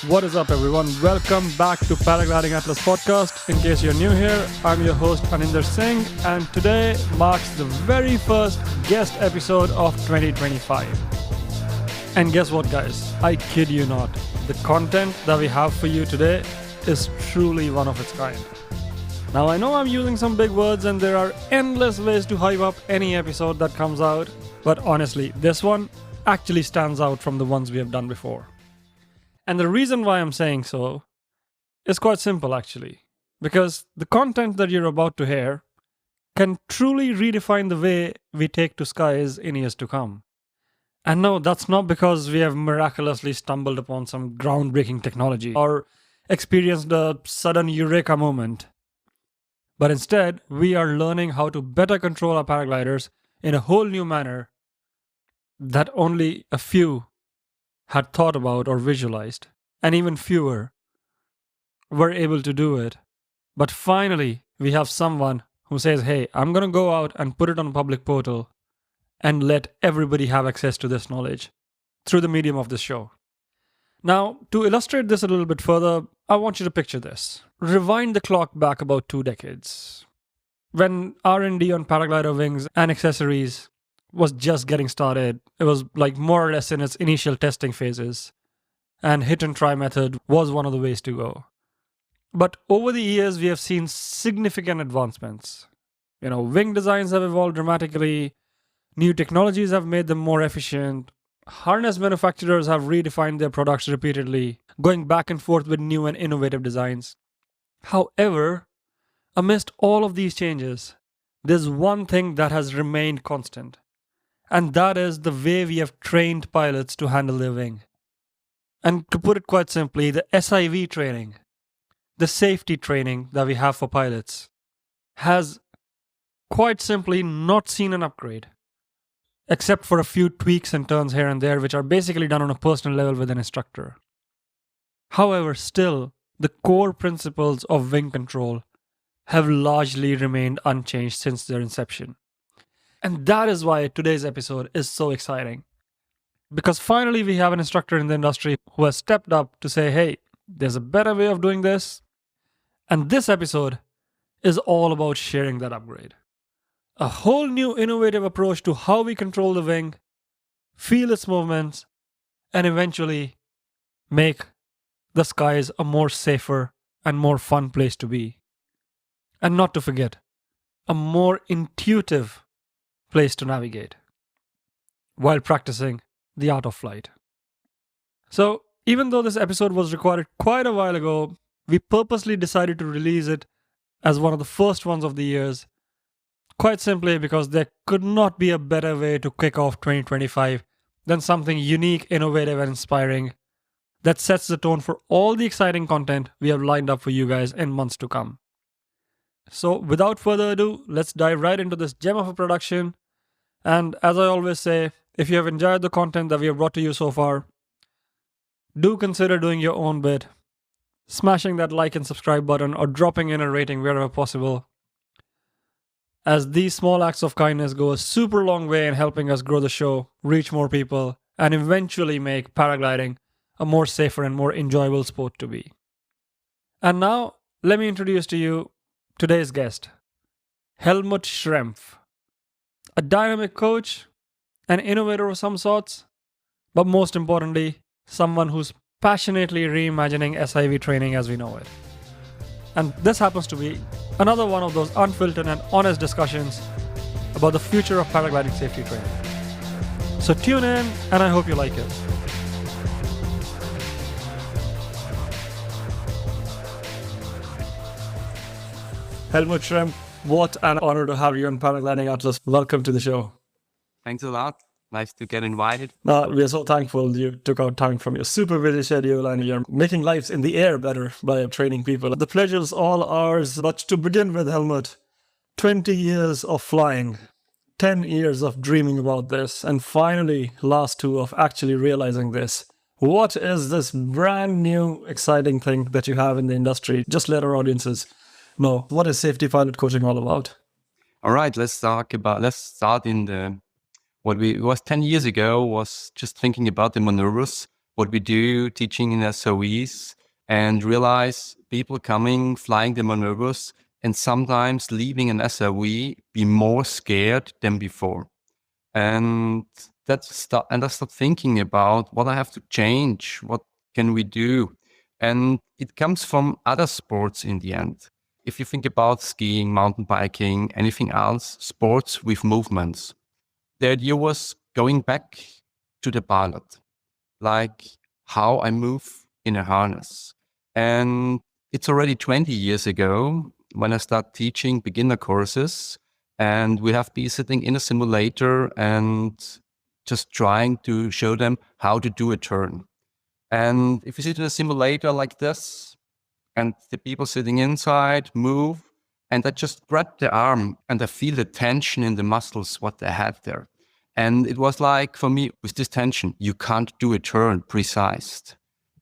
What is up, everyone? Welcome back to Paragliding Atlas podcast. In case you're new here, I'm your host Aninder Singh, and today marks the very first guest episode of 2025. And guess what, guys? I kid you not. The content that we have for you today is truly one of its kind. Now, I know I'm using some big words and there are endless ways to hype up any episode that comes out, but honestly, this one actually stands out from the ones we have done before. And the reason why I'm saying so is quite simple, actually, because the content that you're about to hear can truly redefine the way we take to skies in years to come. And no, that's not because we have miraculously stumbled upon some groundbreaking technology or experienced a sudden eureka moment. But instead, we are learning how to better control our paragliders in a whole new manner that only a few had thought about or visualized, and even fewer were able to do it. But finally, we have someone who says, hey, I'm going to go out and put it on a public portal and let everybody have access to this knowledge through the medium of this show. Now, to illustrate this a little bit further, I want you to picture this. Rewind the clock back about 2 decades, when R&D on paraglider wings and accessories was just getting started. It was like more or less in its initial testing phases, and hit and try method was one of the ways to go. But over the years, we have seen significant advancements. Wing designs have evolved dramatically, new technologies have made them more efficient, harness manufacturers have redefined their products repeatedly, going back and forth with new and innovative designs. However, amidst all of these changes, there's one thing that has remained constant. And that is the way we have trained pilots to handle their wing. And to put it quite simply, the SIV training, the safety training that we have for pilots, has quite simply not seen an upgrade, except for a few tweaks and turns here and there, which are basically done on a personal level with an instructor. However, still, the core principles of wing control have largely remained unchanged since their inception. And that is why today's episode is so exciting. Because finally we have an instructor in the industry who has stepped up to say, hey, there's a better way of doing this. And this episode is all about sharing that upgrade. A whole new innovative approach to how we control the wing, feel its movements, and eventually make the skies a more safer and more fun place to be. And not to forget, a more intuitive place to navigate while practicing the art of flight. So, even though this episode was recorded quite a while ago, we purposely decided to release it as one of the first ones of the years, quite simply because there could not be a better way to kick off 2025 than something unique, innovative, and inspiring that sets the tone for all the exciting content we have lined up for you guys in months to come. So, without further ado, let's dive right into this gem of a production. And as I always say, if you have enjoyed the content that we have brought to you so far, do consider doing your own bit, smashing that like and subscribe button or dropping in a rating wherever possible, as these small acts of kindness go a super long way in helping us grow the show, reach more people, and eventually make paragliding a more safer and more enjoyable sport to be. And now, let me introduce to you today's guest, Helmut Schrempf. A dynamic coach, an innovator of some sorts, but most importantly, someone who's passionately reimagining SIV training as we know it. And this happens to be another one of those unfiltered and honest discussions about the future of paragliding safety training. So tune in, and I hope you like it. Helmut Schrempf, what an honor to have you on Paragliding Atlas. Welcome to the show. Thanks a lot. Nice to get invited. We are so thankful you took out time from your super busy schedule and you're making lives in the air better by training people. The pleasure's all ours. But to begin with, Helmut, 20 years of flying, 10 years of dreaming about this, and finally, last 2 of actually realizing this. What is this brand new, exciting thing that you have in the industry? Just let our audiences know. What is safety pilot coaching all about? All right, let's start in the what was 10 years ago was just thinking about the maneuvers what we do teaching in SOEs and realize people coming, flying the maneuvers, and sometimes leaving an SOE be more scared than before. And I start thinking about what I have to change. What can we do? And it comes from other sports in the end. If you think about skiing, mountain biking, anything else, sports with movements, the idea was going back to the pilot, like how I move in a harness. And it's already 20 years ago when I start teaching beginner courses, and we have been sitting in a simulator and just trying to show them how to do a turn. And if you sit in a simulator like this, and the people sitting inside move, and I just grab the arm and I feel the tension in the muscles, what they had there. And it was like, for me, with this tension, you can't do a turn precise.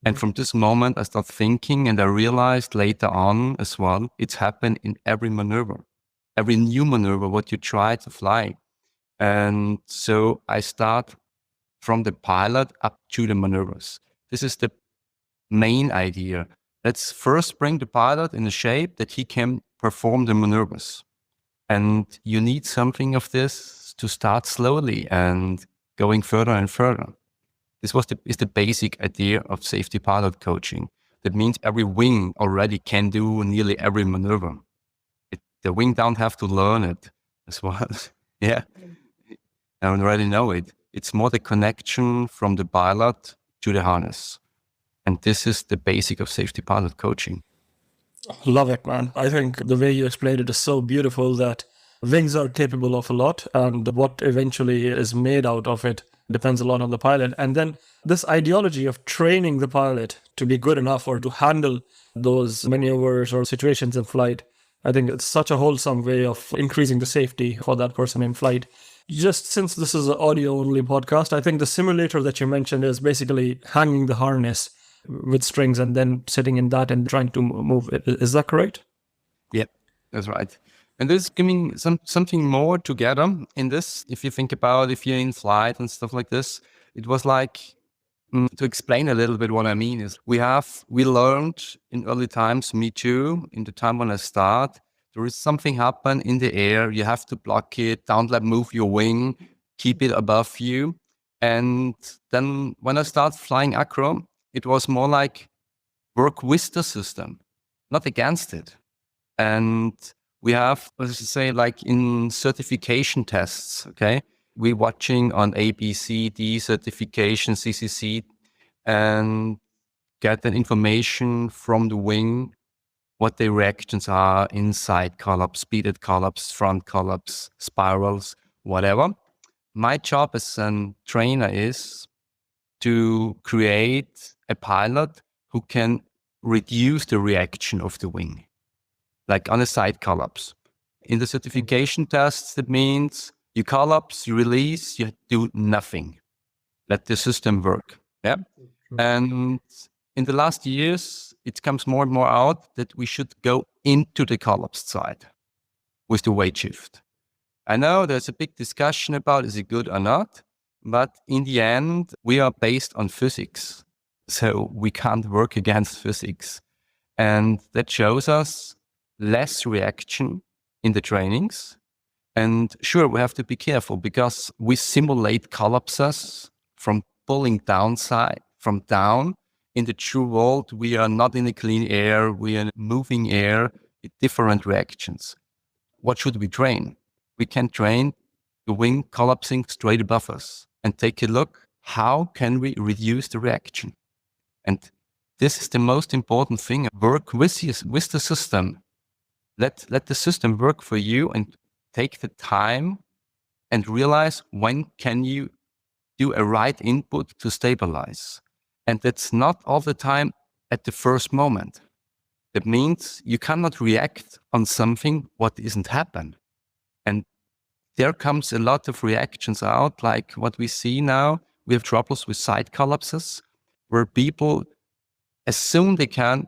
And from this moment, I start thinking, and I realized later on as well, it's happened in every maneuver, every new maneuver, what you try to fly. And so I start from the pilot up to the maneuvers. This is the main idea. Let's first bring the pilot in a shape that he can perform the maneuvers. And you need something of this to start slowly and going further and further. This is the basic idea of safety pilot coaching. That means every wing already can do nearly every maneuver. The wing don't have to learn it as well. Yeah, I already know it. It's more the connection from the pilot to the harness. And this is the basic of safety pilot coaching. Love it, man. I think the way you explained it is so beautiful that wings are capable of a lot, and what eventually is made out of it depends a lot on the pilot. And then this ideology of training the pilot to be good enough or to handle those maneuvers or situations in flight, I think it's such a wholesome way of increasing the safety for that person in flight. Just since this is an audio only podcast, I think the simulator that you mentioned is basically hanging the harness with strings and then sitting in that and trying to move it. Is that correct? Yep, that's right. And this is giving something more together in this. If you think about if you're in flight and stuff like this, it was like, to explain a little bit what I mean is we learned in early times, me too, in the time when I start, there is something happen in the air. You have to block it. Don't let move your wing. Keep it above you. And then when I start flying acro, it was more like work with the system, not against it. And we have, let's say, like in certification tests, okay? We're watching on A, B, C, D certification, CCC, and get that information from the wing, what the reactions are inside collops, speeded collops, front collops, spirals, whatever. My job as a trainer is to create a pilot who can reduce the reaction of the wing, like on a side collops. In the certification tests, that means you collops, you release, you do nothing. Let the system work. Yeah. And in the last years, it comes more and more out that we should go into the collapsed side with the weight shift. I know there's a big discussion about is it good or not, but in the end, we are based on physics. So we can't work against physics. And that shows us less reaction in the trainings. And sure, we have to be careful because we simulate collapses from pulling from down. In the true world, we are not in a clean air, we are moving air with different reactions. What should we train? We can train the wing collapsing straight above us and take a look, how can we reduce the reaction? And this is the most important thing. Work with the system. Let the system work for you and take the time and realize when can you do a right input to stabilize. And that's not all the time at the first moment. That means you cannot react on something what isn't happened. And there comes a lot of reactions out, like what we see now. We have troubles with side collapses, where people, as soon they can,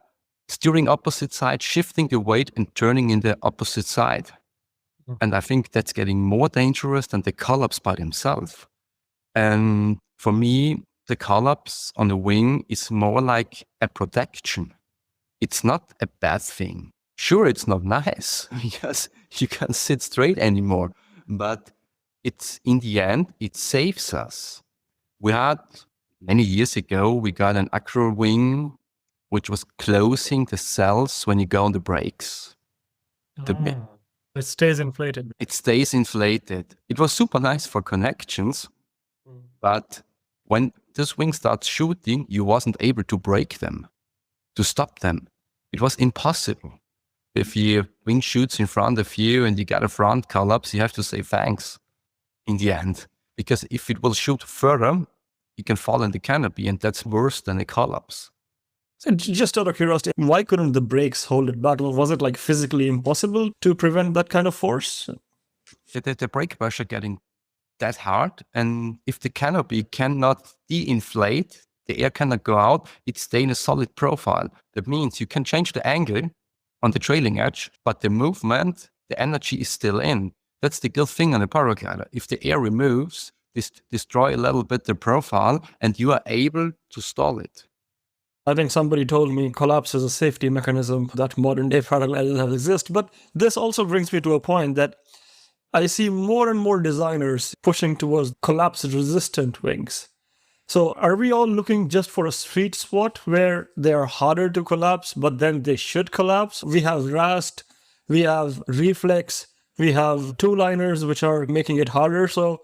steering opposite side, shifting the weight and turning in the opposite side. And I think that's getting more dangerous than the collapse by themselves. And for me, the collapse on the wing is more like a protection. It's not a bad thing. Sure, it's not nice because you can't sit straight anymore, but it's in the end, it saves us. We had many years ago, we got an acro wing, which was closing the cells when you go on the brakes. It stays inflated. It stays inflated. It was super nice for connections, but when this wing starts shooting, you wasn't able to break them, to stop them. It was impossible. If your wing shoots in front of you and you got a front collapse, you have to say thanks in the end. Because if it will shoot further, you can fall in the canopy, and that's worse than a collapse. So just out of curiosity, why couldn't the brakes hold it back? Was it like physically impossible to prevent that kind of force? The brake pressure getting that hard, and if the canopy cannot de-inflate, the air cannot go out, it stays in a solid profile. That means you can change the angle on the trailing edge, but the movement, the energy is still in. That's the good thing on a paraglider. If the air removes, destroy a little bit the profile, and you are able to stall it. I think somebody told me collapse is a safety mechanism that modern day paragliders have exist. But this also brings me to a point that I see more and more designers pushing towards collapse resistant wings. So are we all looking just for a sweet spot where they are harder to collapse, but then they should collapse? We have RAST, we have reflex, we have two-liners, which are making it harder. So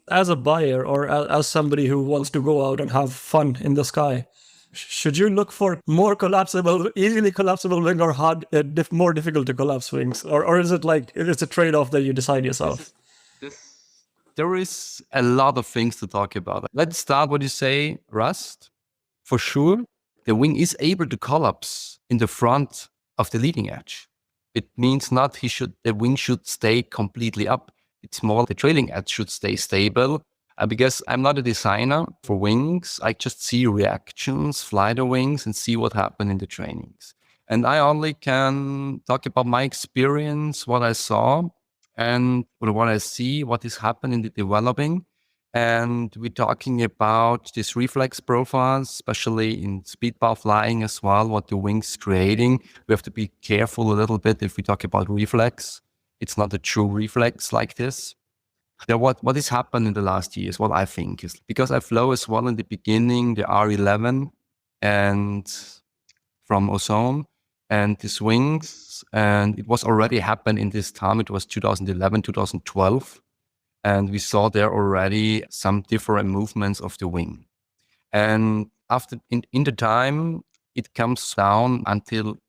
as a buyer or as somebody who wants to go out and have fun in the sky, should you look for more collapsible, easily collapsible wing or more difficult to collapse wings? Or is it like, it's a trade-off that you decide yourself? There is a lot of things to talk about. Let's start what you say, Rust. For sure, the wing is able to collapse in the front of the leading edge. It means not the wing should stay completely up. It's more the trailing edge should stay stable. Because I'm not a designer for wings, I just see reactions, fly the wings, and see what happened in the trainings. And I only can talk about my experience, what I saw, and what I see, what is happening in the developing. And we're talking about these reflex profiles, especially in speed bar flying as well, what the wing's creating. We have to be careful a little bit if we talk about reflex. It's not a true reflex like this. What has happened in the last years, what I think is, because I flew as well in the beginning, the R11 and from Ozone and these wings, and it was already happened in this time. It was 2011, 2012. And we saw there already some different movements of the wing. And after in the time, it comes down until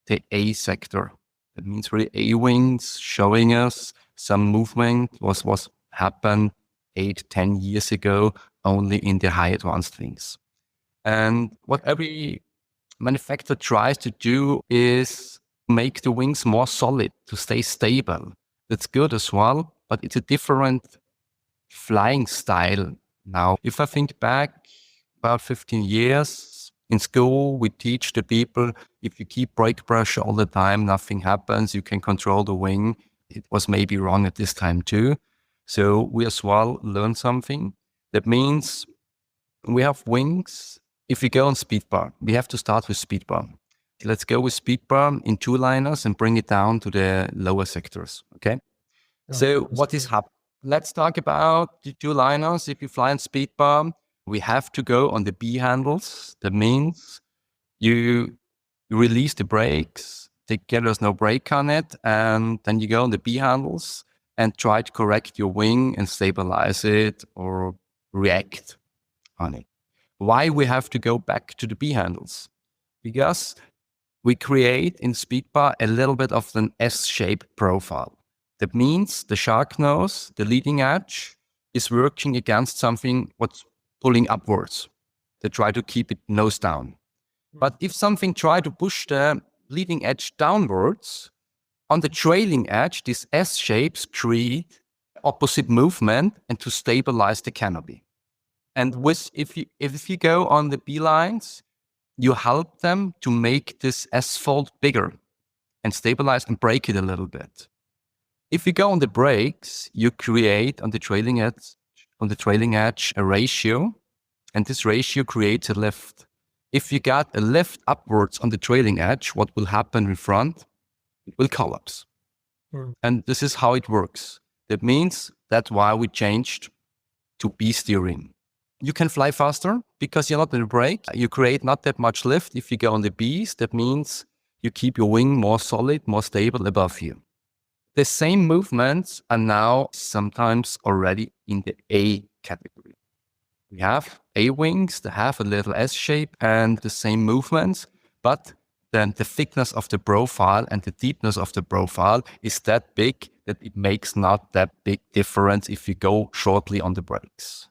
the A sector. That means really A wings showing us some movement was happened 8-10 years ago, only in the high advanced wings. And what every manufacturer tries to do is make the wings more solid to stay stable. That's good as well, but it's a different flying style now. If I think back about 15 years, in school, we teach the people, if you keep brake pressure all the time, nothing happens, you can control the wing. It was maybe wrong at this time too. So we as well learn something. That means we have wings. If we go on speed bar, we have to start with speed bar. Let's go with speed bar in two liners and bring it down to the lower sectors, okay? So what is happening? Let's talk about the two liners. If you fly on speed bar, we have to go on the B handles. That means you release the brakes, there's no brake on it, and then you go on the B handles and try to correct your wing and stabilize it or react on it. Why we have to go back to the B handles? Because we create in speed bar a little bit of an S-shaped profile. That means the shark nose, the leading edge, is working against something what's pulling upwards. They try to keep it nose down. But if something try to push the leading edge downwards, on the trailing edge, these S shapes create opposite movement and to stabilize the canopy. And if you go on the B lines, you help them to make this S fold bigger and stabilize and break it a little bit. If you go on the brakes, you create on the trailing edge a ratio And this ratio creates a lift. If you got a lift upwards on the trailing edge, what will happen in front? It will collapse. And this is how it works. That means that's why we changed to B steering. You can fly faster because you're not in a brake. You create not that much lift if you go on the Bs. That means you keep your wing more solid, more stable above you. The same movements are now sometimes already in the A category. We have A wings that have a little S shape and the same movements, but then the thickness of the profile and the deepness of the profile is that big that it makes not that big difference if you go shortly on the brakes.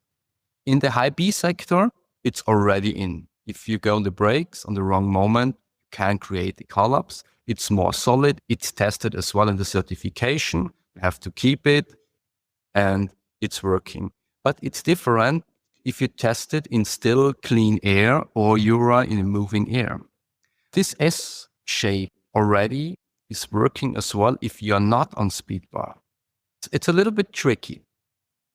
In the high B sector, it's already in. If you go on the brakes on the wrong moment, you can create a collapse. It's more solid. It's tested as well in the certification. You have to keep it and it's working. But it's different if you test it in still clean air or you are in moving air. This S shape already is working as well if you're not on speed bar. It's a little bit tricky.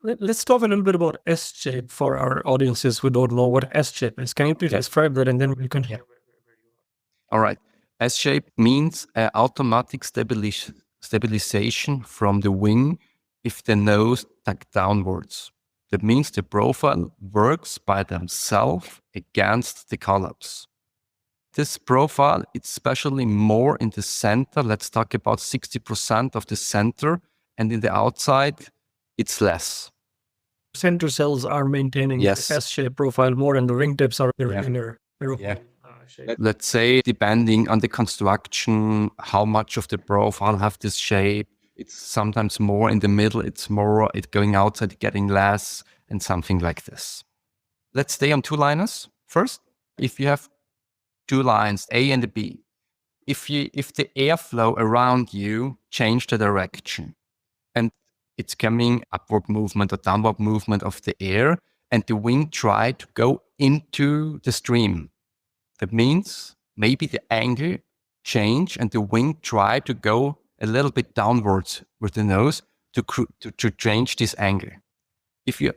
Let's talk a little bit about S shape for our audiences who don't know what S shape is. Can you please describe that and then we can hear? All right. S shape means automatic stabilization from the wing if the nose tucked downwards. That means the profile works by themselves against the collapse. This profile, it's especially more in the center. Let's talk about 60% of the center, and in the outside, it's less. Center cells are maintaining the S-shaped profile more, and the wingtips are inner. Shape. Let's say, depending on the construction, how much of the profile have this shape. It's sometimes more in the middle. It's more, it's going outside, getting less, and something like this. Let's stay on two-liners first. If you have two lines, A and a B, if the airflow around you change the direction and it's coming upward movement or downward movement of the air and the wing try to go into the stream, that means maybe the angle change and the wing try to go a little bit downwards with the nose to change this angle. If you,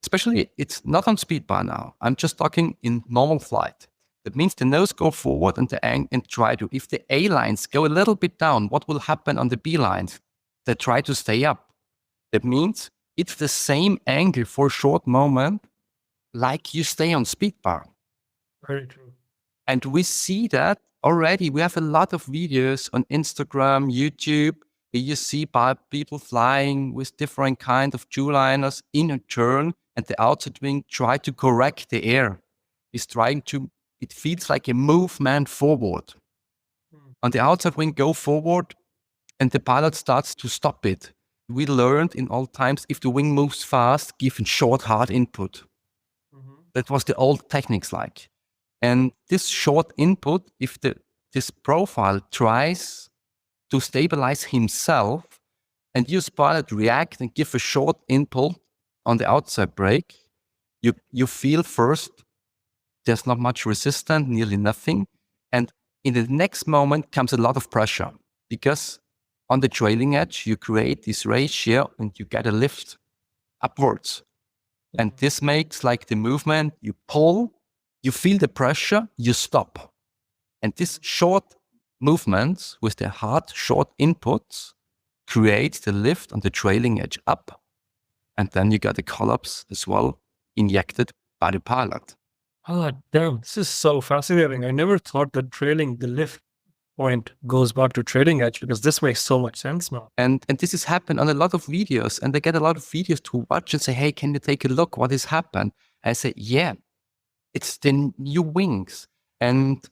especially it's not on speed bar now, I'm just talking in normal flight. That means the nose go forward and try to, if the A lines go a little bit down, what will happen on the B lines? They try to stay up. That means it's the same angle for a short moment, like you stay on speed bar. Very true. And we see that already. We have a lot of videos on Instagram, YouTube, where you see people flying with different kind of two-liners in a turn, and the outside wing try to correct the air. It's trying to, it feels like a movement forward. On the outside wing, go forward, and the pilot starts to stop it. We learned in old times, if the wing moves fast, give a short, hard input. That was the old techniques like. And this short input, if this profile tries to stabilize himself, and you pilot react and give a short input on the outside brake, you feel first there's not much resistance, nearly nothing. And in the next moment comes a lot of pressure because on the trailing edge, you create this ratio and you get a lift upwards. And this makes like the movement, you pull, you feel the pressure, you stop. And this short movements with the hard short inputs creates the lift on the trailing edge up. And then you got a collapse as well injected by the pilot. Oh, damn, this is so fascinating. I never thought that trailing the lift point goes back to trailing edge because this makes so much sense now. And this has happened on a lot of videos, and they get a lot of videos to watch and say, hey, can you take a look? What has happened? I say, yeah, it's the new wings. And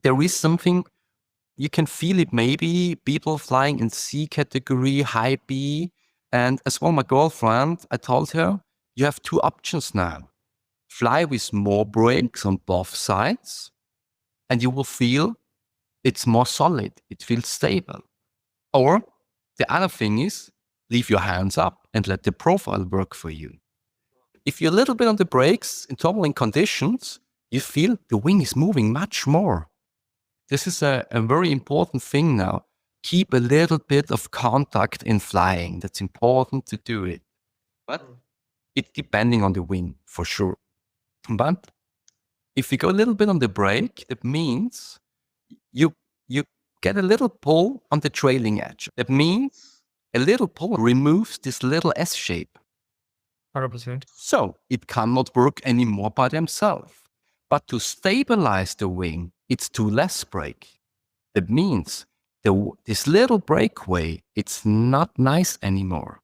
there is something, you can feel it maybe, people flying in C category, high B. And as well, my girlfriend, I told her, you have two options now. Fly with more brakes on both sides, and you will feel it's more solid. It feels stable. Or the other thing is, leave your hands up and let the profile work for you. If you're a little bit on the brakes in turbulent conditions, you feel the wing is moving much more. This is a very important thing now. Keep a little bit of contact in flying. That's important to do it. But it's depending on the wing, for sure. But if you go a little bit on the brake, that means you get a little pull on the trailing edge. That means a little pull removes this little S shape. 100%. So it cannot work anymore by themselves. But to stabilize the wing, it's too less brake. That means this little breakaway, it's not nice anymore.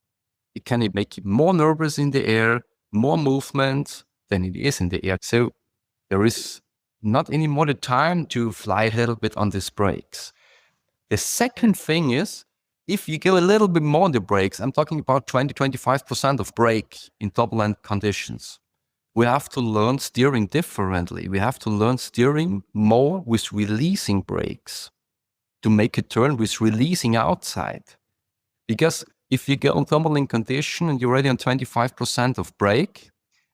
It can make you more nervous in the air, more movement than it is in the air. So there is not anymore the time to fly a little bit on these brakes. The second thing is, if you go a little bit more on the brakes, I'm talking about 20-25% of brake in turbulent conditions. We have to learn steering differently. We have to learn steering more with releasing brakes to make a turn with releasing outside. Because if you go on turbulent condition and you're already on 25% of brake,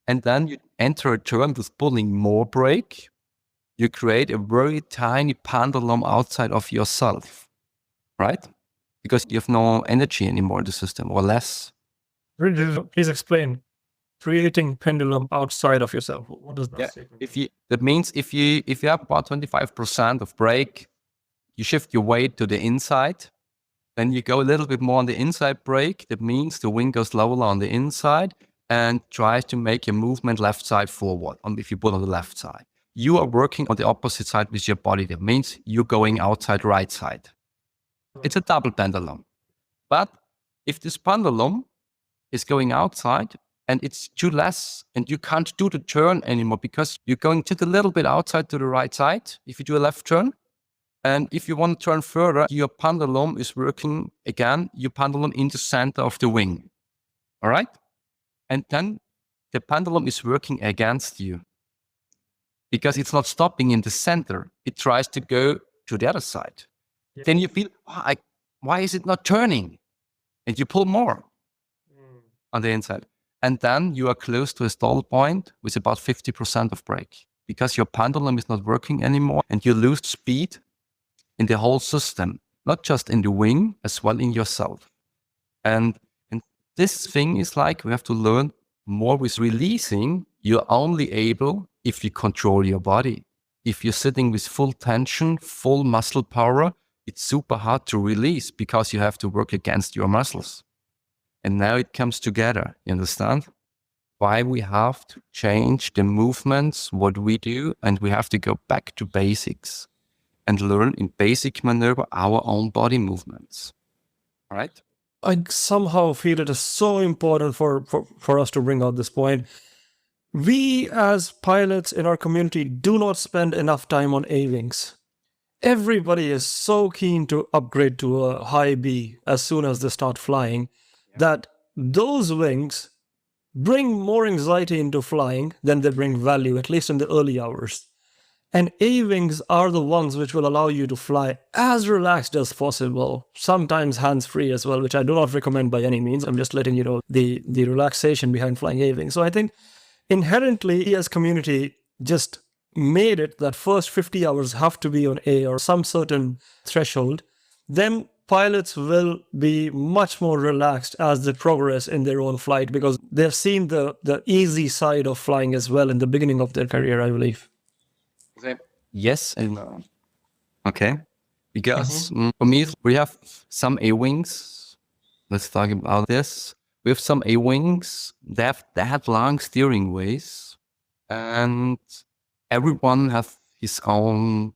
and then you enter a turn with pulling more brake, you create a very tiny pendulum outside of yourself, right? Because you have no energy anymore in the system, or less. Please explain. Creating pendulum outside of yourself. What does that say? That means if you have about 25% of brake, you shift your weight to the inside. Then you go a little bit more on the inside brake. That means the wing goes lower on the inside and tries to make a movement left side forward. If you put on the left side, you are working on the opposite side with your body. That means you're going outside right side. It's a double pendulum. But if this pendulum is going outside and it's too less and you can't do the turn anymore because you're going just a little bit outside to the right side if you do a left turn. And if you want to turn further, your pendulum is working again, your pendulum in the center of the wing. All right? And then the pendulum is working against you because it's not stopping in the center. It tries to go to the other side. Yeah. Then you feel, why is it not turning? And you pull more on the inside. And then you are close to a stall point with about 50% of brake because your pendulum is not working anymore and you lose speed in the whole system, not just in the wing, as well in yourself. And this thing is like, we have to learn more with releasing. You're only able if you control your body. If you're sitting with full tension, full muscle power, it's super hard to release because you have to work against your muscles. And now it comes together, you understand? Why we have to change the movements, what we do, and we have to go back to basics and learn in basic maneuver our own body movements. All right? I somehow feel it is so important for us to bring out this point. We as pilots in our community do not spend enough time on A-wings. Everybody is so keen to upgrade to a high B as soon as they start flying that those wings bring more anxiety into flying than they bring value, at least in the early hours. And A-wings are the ones which will allow you to fly as relaxed as possible, sometimes hands-free as well, which I do not recommend by any means. I'm just letting you know the relaxation behind flying A-wings. So I think inherently, as community, just made it that first 50 hours have to be on A or some certain threshold. Then pilots will be much more relaxed as they progress in their own flight because they've seen the easy side of flying as well in the beginning of their career, I believe. Yes and no. Okay. Because for me, we have some A-wings. Let's talk about this. We have some A-wings. They have that long steering ways. And everyone has his own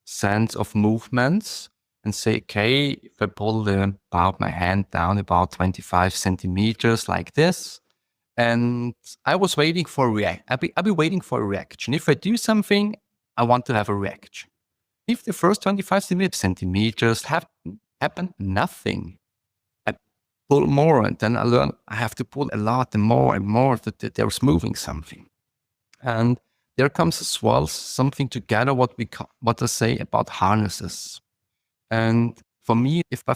sense of movements and say, okay, if I pull my hand down about 25 centimeters like this, and I was waiting for a reaction. I'll be waiting for a reaction. If I do something, I want to have a reaction. If the first 25 centimeters happen, nothing. I pull more and then I learn I have to pull a lot and more that there's moving something. And there comes as well something together what I say about harnesses. And for me, if I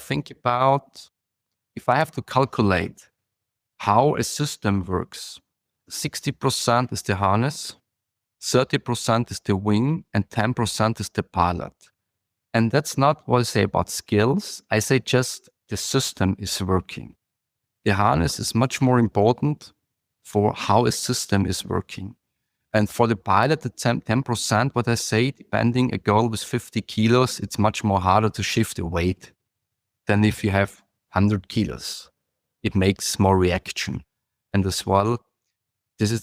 have to calculate how a system works, 60% is the harness, 30% is the wing, and 10% is the pilot. And that's not what I say about skills. I say just the system is working. The harness is much more important for how a system is working. And for the pilot, the 10%, what I say, depending a girl with 50 kilos, it's much more harder to shift the weight than if you have 100 kilos. It makes more reaction. And as well,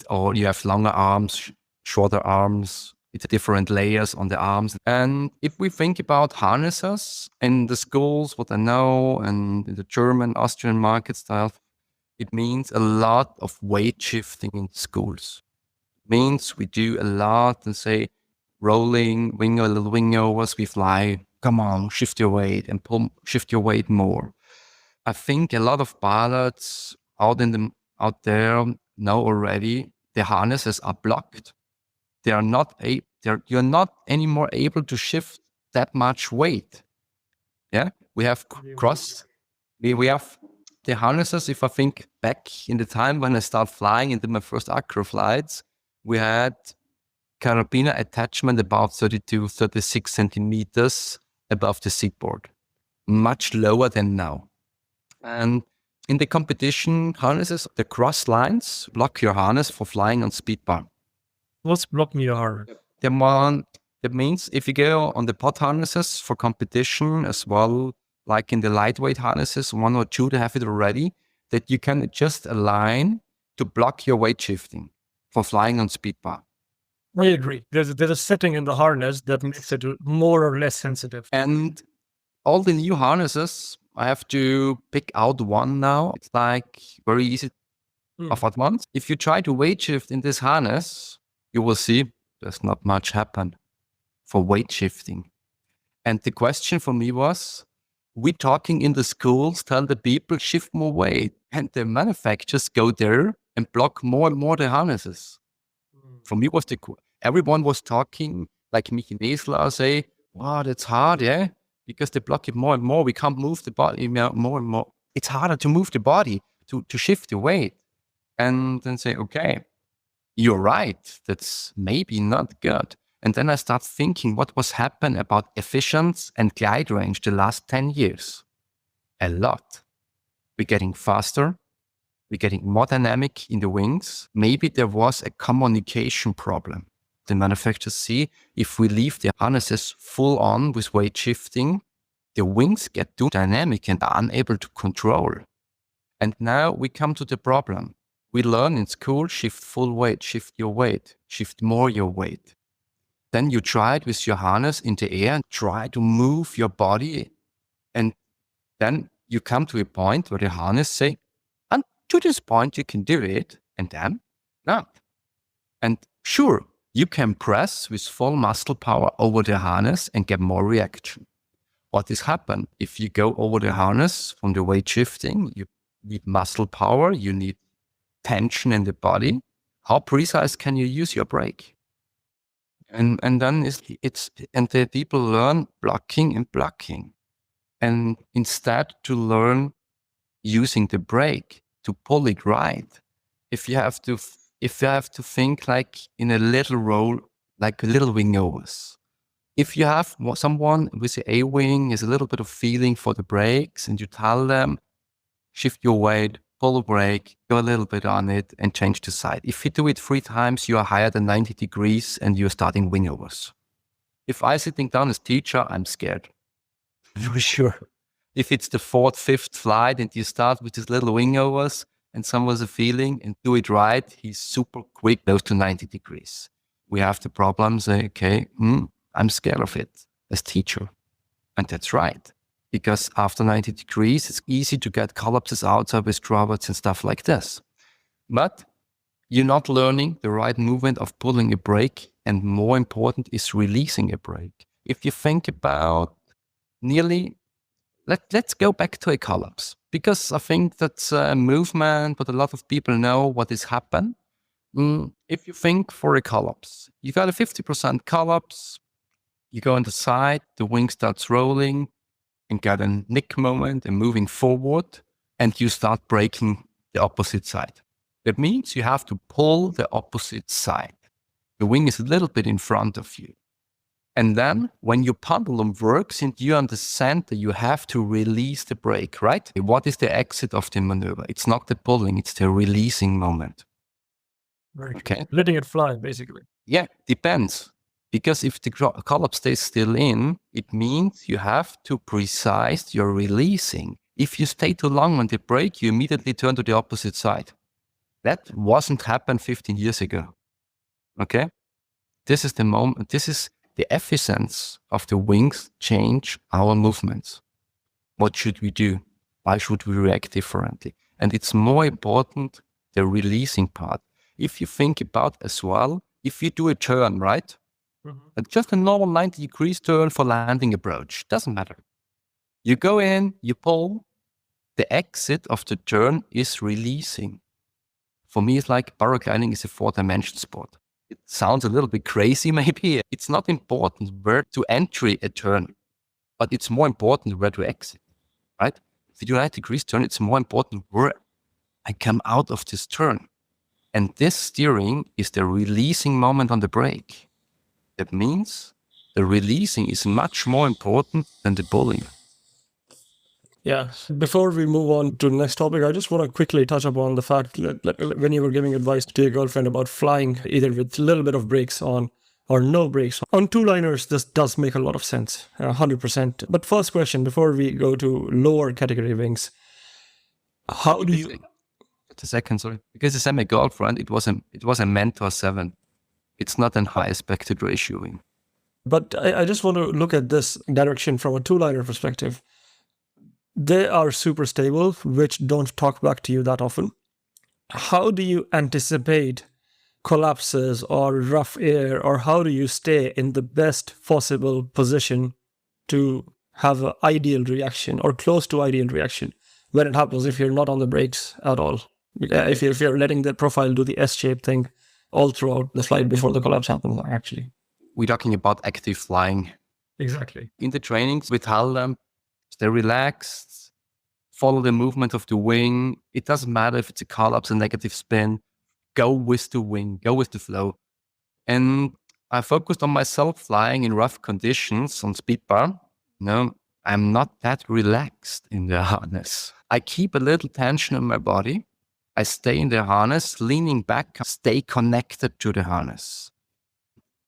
or you have longer arms, shorter arms, it's different layers on the arms. And if we think about harnesses in the schools, what I know, and in the German, Austrian market stuff, it means a lot of weight shifting in schools. It means we do a lot and say, rolling, little wing overs, we fly, come on, shift your weight and shift your weight more. I think a lot of pilots out there know already the harnesses are blocked. You're not anymore able to shift that much weight. Yeah, we have we have the harnesses. If I think back in the time when I started flying and did my first acro flights, we had carabiner attachment about 32, 36 centimeters above the seatboard, much lower than now. And in the competition harnesses, the cross lines block your harness for flying on speed bar. What's blocking your harness? That means if you go on the pod harnesses for competition as well, like in the lightweight harnesses, 1 or 2, they have it already, that you can adjust a line to block your weight shifting for flying on speed bar. I agree. There's a setting in the harness that makes it more or less sensitive. And all the new harnesses, I have to pick out one now. It's like very easy of at once. If you try to weight shift in this harness, you will see there's not much happen for weight shifting. And the question for me was, we talking in the schools, tell the people shift more weight, and the manufacturers go there and block more and more the harnesses. For me was everyone was talking like Michi Nesler say, wow, that's hard, yeah? Because they block it more and more. We can't move the body more and more. It's harder to move the body, to shift the weight. And then say, okay, you're right. That's maybe not good. And then I start thinking what was happening about efficiency and glide range the last 10 years. A lot. We're getting faster. We're getting more dynamic in the wings. Maybe there was a communication problem. The manufacturers see if we leave the harnesses full on with weight shifting, the wings get too dynamic and are unable to control. And now we come to the problem. We learn in school, shift full weight, shift your weight, shift more your weight. Then you try it with your harness in the air and try to move your body. And then you come to a point where the harness say, and to this point you can do it, and then not. And sure, you can press with full muscle power over the harness and get more reaction. What is happen if you go over the harness from the weight shifting? You need muscle power, you need tension in the body. How precise can you use your brake? And then the people learn blocking and blocking. And instead to learn using the brake to pull it right, if you have to think like in a little roll, like a little wing overs. If you have someone with the A-wing has a little bit of feeling for the brakes and you tell them, shift your weight, pull the brake, go a little bit on it and change the side. If you do it 3 times, you are higher than 90 degrees and you're starting wing overs. If I'm sitting down as teacher, I'm scared. For sure. If it's the 4th, 5th flight and you start with these little wing overs and someone's a feeling and do it right, he's super quick, close to 90 degrees. We have the problem, say, okay, I'm scared of it as teacher. And that's right. Because after 90 degrees, it's easy to get collapses outside with drawbacks and stuff like this. But you're not learning the right movement of pulling a brake, and more important is releasing a brake. If you think about let's go back to a collapse, because I think that's a movement, but a lot of people know what is happened. If you think for a collapse, you got a 50% collapse, you go on the side, the wing starts rolling, and get a nick moment and moving forward, and you start braking the opposite side. That means you have to pull the opposite side. The wing is a little bit in front of you. And then when your pendulum works and you're on the center, you have to release the brake, right? What is the exit of the maneuver? It's not the pulling, it's the releasing moment. Right. Okay. Letting it fly, basically. Yeah, depends. Because if the column stays still in, it means you have to precise your releasing. If you stay too long on the brake, you immediately turn to the opposite side. That wasn't happened 15 years ago. Okay? This is the moment, this is the efficiency of the wings change our movements. What should we do? Why should we react differently? And it's more important, the releasing part. If you think about as well, if you do a turn, right? Just a normal 90 degrees turn for landing approach, doesn't matter. You go in, you pull, the exit of the turn is releasing. For me, it's like paragliding is a 4-dimension sport. It sounds a little bit crazy, maybe. It's not important where to entry a turn, but it's more important where to exit, right? If you do a 90 degrees turn, it's more important where I come out of this turn. And this steering is the releasing moment on the brake. That means the releasing is much more important than the pulling. Yeah. Before we move on to the next topic, I just want to quickly touch upon the fact that when you were giving advice to your girlfriend about flying either with a little bit of brakes on or no brakes on two-liners, this does make a lot of sense, 100%. But first question, before we go to lower category wings, how do you... The second, sorry. Because it's my girlfriend, it was a Mentor 7. It's not an high aspect ratio wing. But I just want to look at this direction from a two-liner perspective. They are super stable, which don't talk back to you that often. How do you anticipate collapses or rough air, or how do you stay in the best possible position to have an ideal reaction or close to ideal reaction when it happens if you're not on the brakes at all? If you're letting the profile do the S-shape thing all throughout the flight before the collapse happens, actually. We're talking about active flying. Exactly. In the trainings, we tell them, stay relaxed, follow the movement of the wing. It doesn't matter if it's a collapse, a negative spin. Go with the wing, go with the flow. And I focused on myself flying in rough conditions on speed bar. No, I'm not that relaxed in the harness. I keep a little tension in my body. I stay in the harness, leaning back, stay connected to the harness.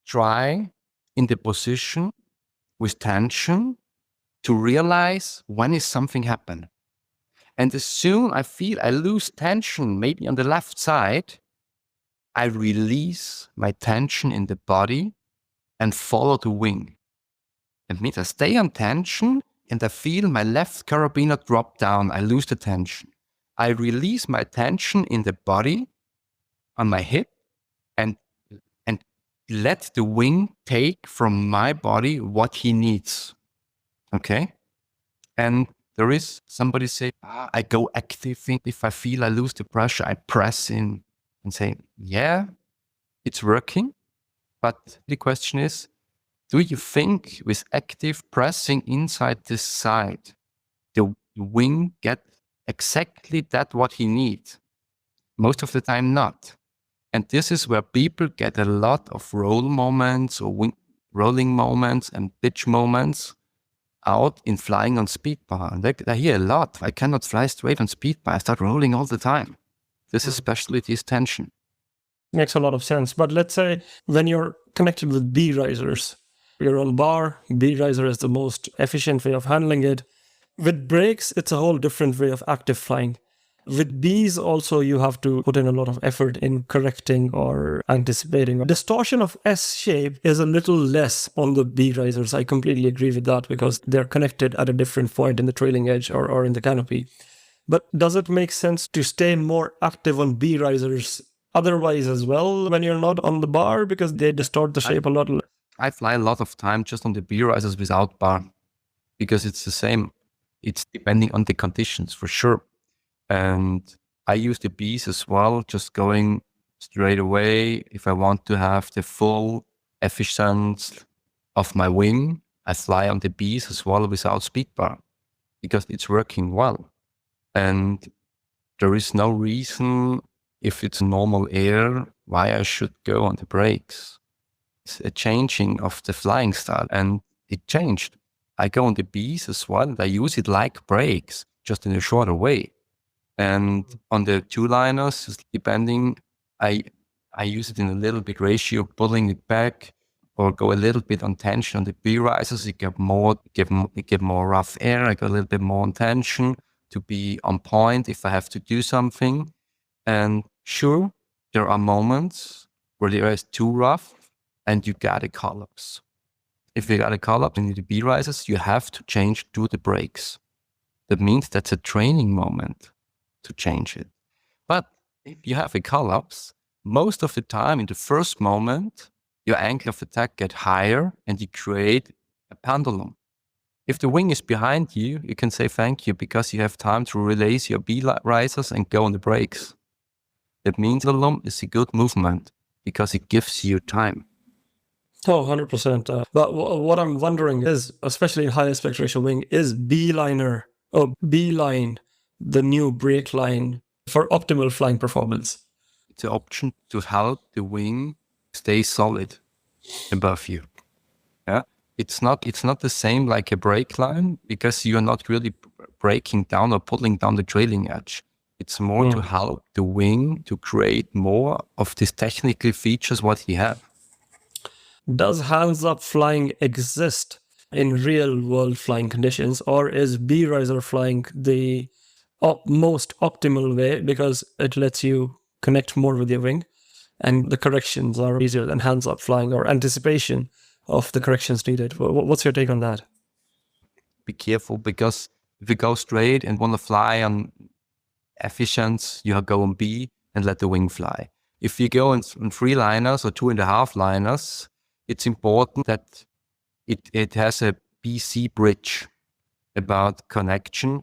Try in the position with tension to realize when is something happen. And as soon I feel I lose tension, maybe on the left side, I release my tension in the body and follow the wing. It means I stay on tension and I feel my left carabiner drop down. I lose the tension. I release my tension in the body on my hip and let the wing take from my body what he needs. Okay? And there is somebody say, I go active. If I feel I lose the pressure, I press in and say, yeah, it's working. But the question is, do you think with active pressing inside this side, the wing get exactly that what he needs? Most of the time not. And this is where people get a lot of roll moments or wing rolling moments and pitch moments out in flying on speed bar. And I hear a lot. I cannot fly straight on speed bar. I start rolling all the time. This is especially this tension. Makes a lot of sense. But let's say when you're connected with B risers, you're on bar, B riser is the most efficient way of handling it. With brakes, it's a whole different way of active flying. With Bs also, you have to put in a lot of effort in correcting or anticipating. Distortion of S shape is a little less on the B risers. I completely agree with that because they're connected at a different point in the trailing edge or in the canopy. But does it make sense to stay more active on B risers otherwise as well when you're not on the bar because they distort the shape a lot? I fly a lot of time just on the B risers without bar because it's the same. It's depending on the conditions for sure. And I use the Bs as well, just going straight away. If I want to have the full efficiency of my wing, I fly on the Bs as well without speed bar because it's working well. And there is no reason, if it's normal air, why I should go on the brakes. It's a changing of the flying style and it changed. I go on the Bs as well and I use it like brakes, just in a shorter way. And on the two-liners, depending, I I use it in a little bit ratio, pulling it back, or go a little bit on tension on the B risers. You get more rough air. I go a little bit more on tension to be on point if I have to do something. And sure, there are moments where the air is too rough and you got a collapse. If you got a collapse in the B risers, you have to do the brakes. That means that's a training moment to change it. But if you have a collapse, most of the time in the first moment, your angle of attack gets higher and you create a pendulum. If the wing is behind you, you can say thank you because you have time to release your B risers and go on the brakes. That means pendulum is a good movement because it gives you time. Oh, 100%. But what I'm wondering is, especially in high aspect ratio wing, is B-line the new brake line for optimal flying performance? It's an option to help the wing stay solid above you. Yeah, it's not the same like a brake line because you are not really breaking down or pulling down the trailing edge. It's more to help the wing to create more of these technical features what he has. Does hands-up flying exist in real-world flying conditions, or is B-riser flying the most optimal way because it lets you connect more with your wing and the corrections are easier than hands-up flying or anticipation of the corrections needed? What's your take on that? Be careful because if you go straight and want to fly on efficient, you go on B and let the wing fly. If you go on 3 liners or 2.5 liners, it's important that it has a BC bridge about connection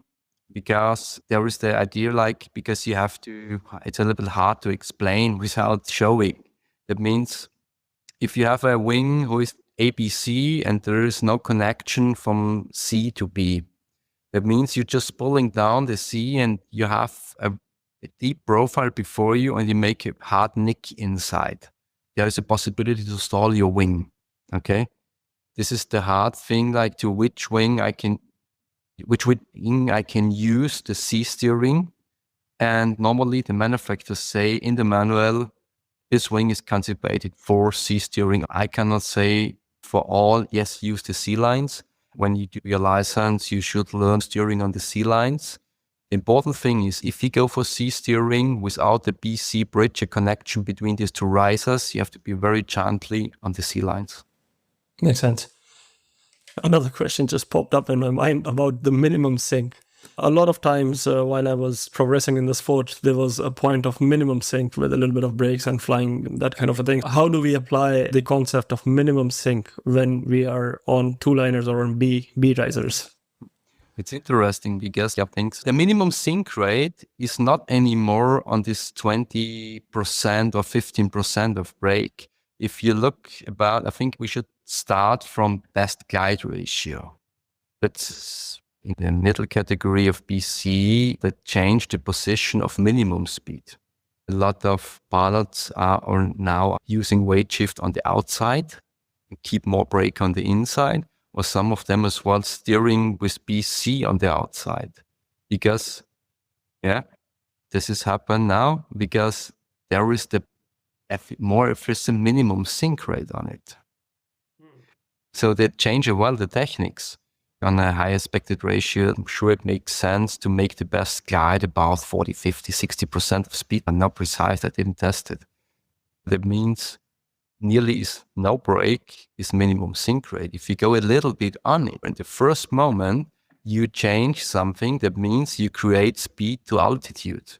because there is the idea because you have to, it's a little bit hard to explain without showing. That means if you have a wing who is ABC and there is no connection from C to B, that means you're just pulling down the C and you have a deep profile before you and you make a hard nick inside. There is a possibility to stall your wing. Okay. This is the hard thing, to which wing I can use the C steering. And normally the manufacturers say in the manual, this wing is contemplated for C steering. I cannot say for all, yes, use the C lines. When you do your license, you should learn steering on the C lines. The important thing is if you go for C steering without the BC bridge, a connection between these 2 risers, you have to be very gently on the C lines. Makes sense. Another question just popped up in my mind about the minimum sink. A lot of times while I was progressing in the sport, there was a point of minimum sink with a little bit of brakes and flying, that kind of a thing. How do we apply the concept of minimum sink when we are on 2 liners or on B risers? It's interesting because I think the minimum sink rate is not anymore on this 20% or 15% of brake. If you look about, I think we should start from best glide ratio. That's in the middle category of BC that changed the position of minimum speed. A lot of pilots are now using weight shift on the outside and keep more brake on the inside, or some of them as well steering with BC on the outside. Because, this is happened now because there is the more efficient minimum sink rate on it. So they change the techniques. On a high aspect ratio, I'm sure it makes sense to make the best glide about 40, 50, 60% of speed. I'm not precise, I didn't test it. That means nearly is no brake is minimum sink rate. If you go a little bit on it, in the first moment, you change something. That means you create speed to altitude.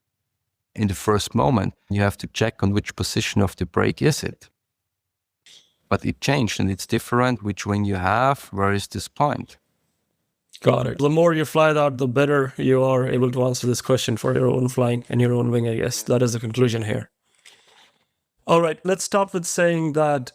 In the first moment, you have to check on which position of the brake is it. But it changed and it's different which wing you have, where is this point. Got it. The more you fly that, the better you are able to answer this question for your own flying and your own wing, I guess. That is the conclusion here. All right, let's start with saying that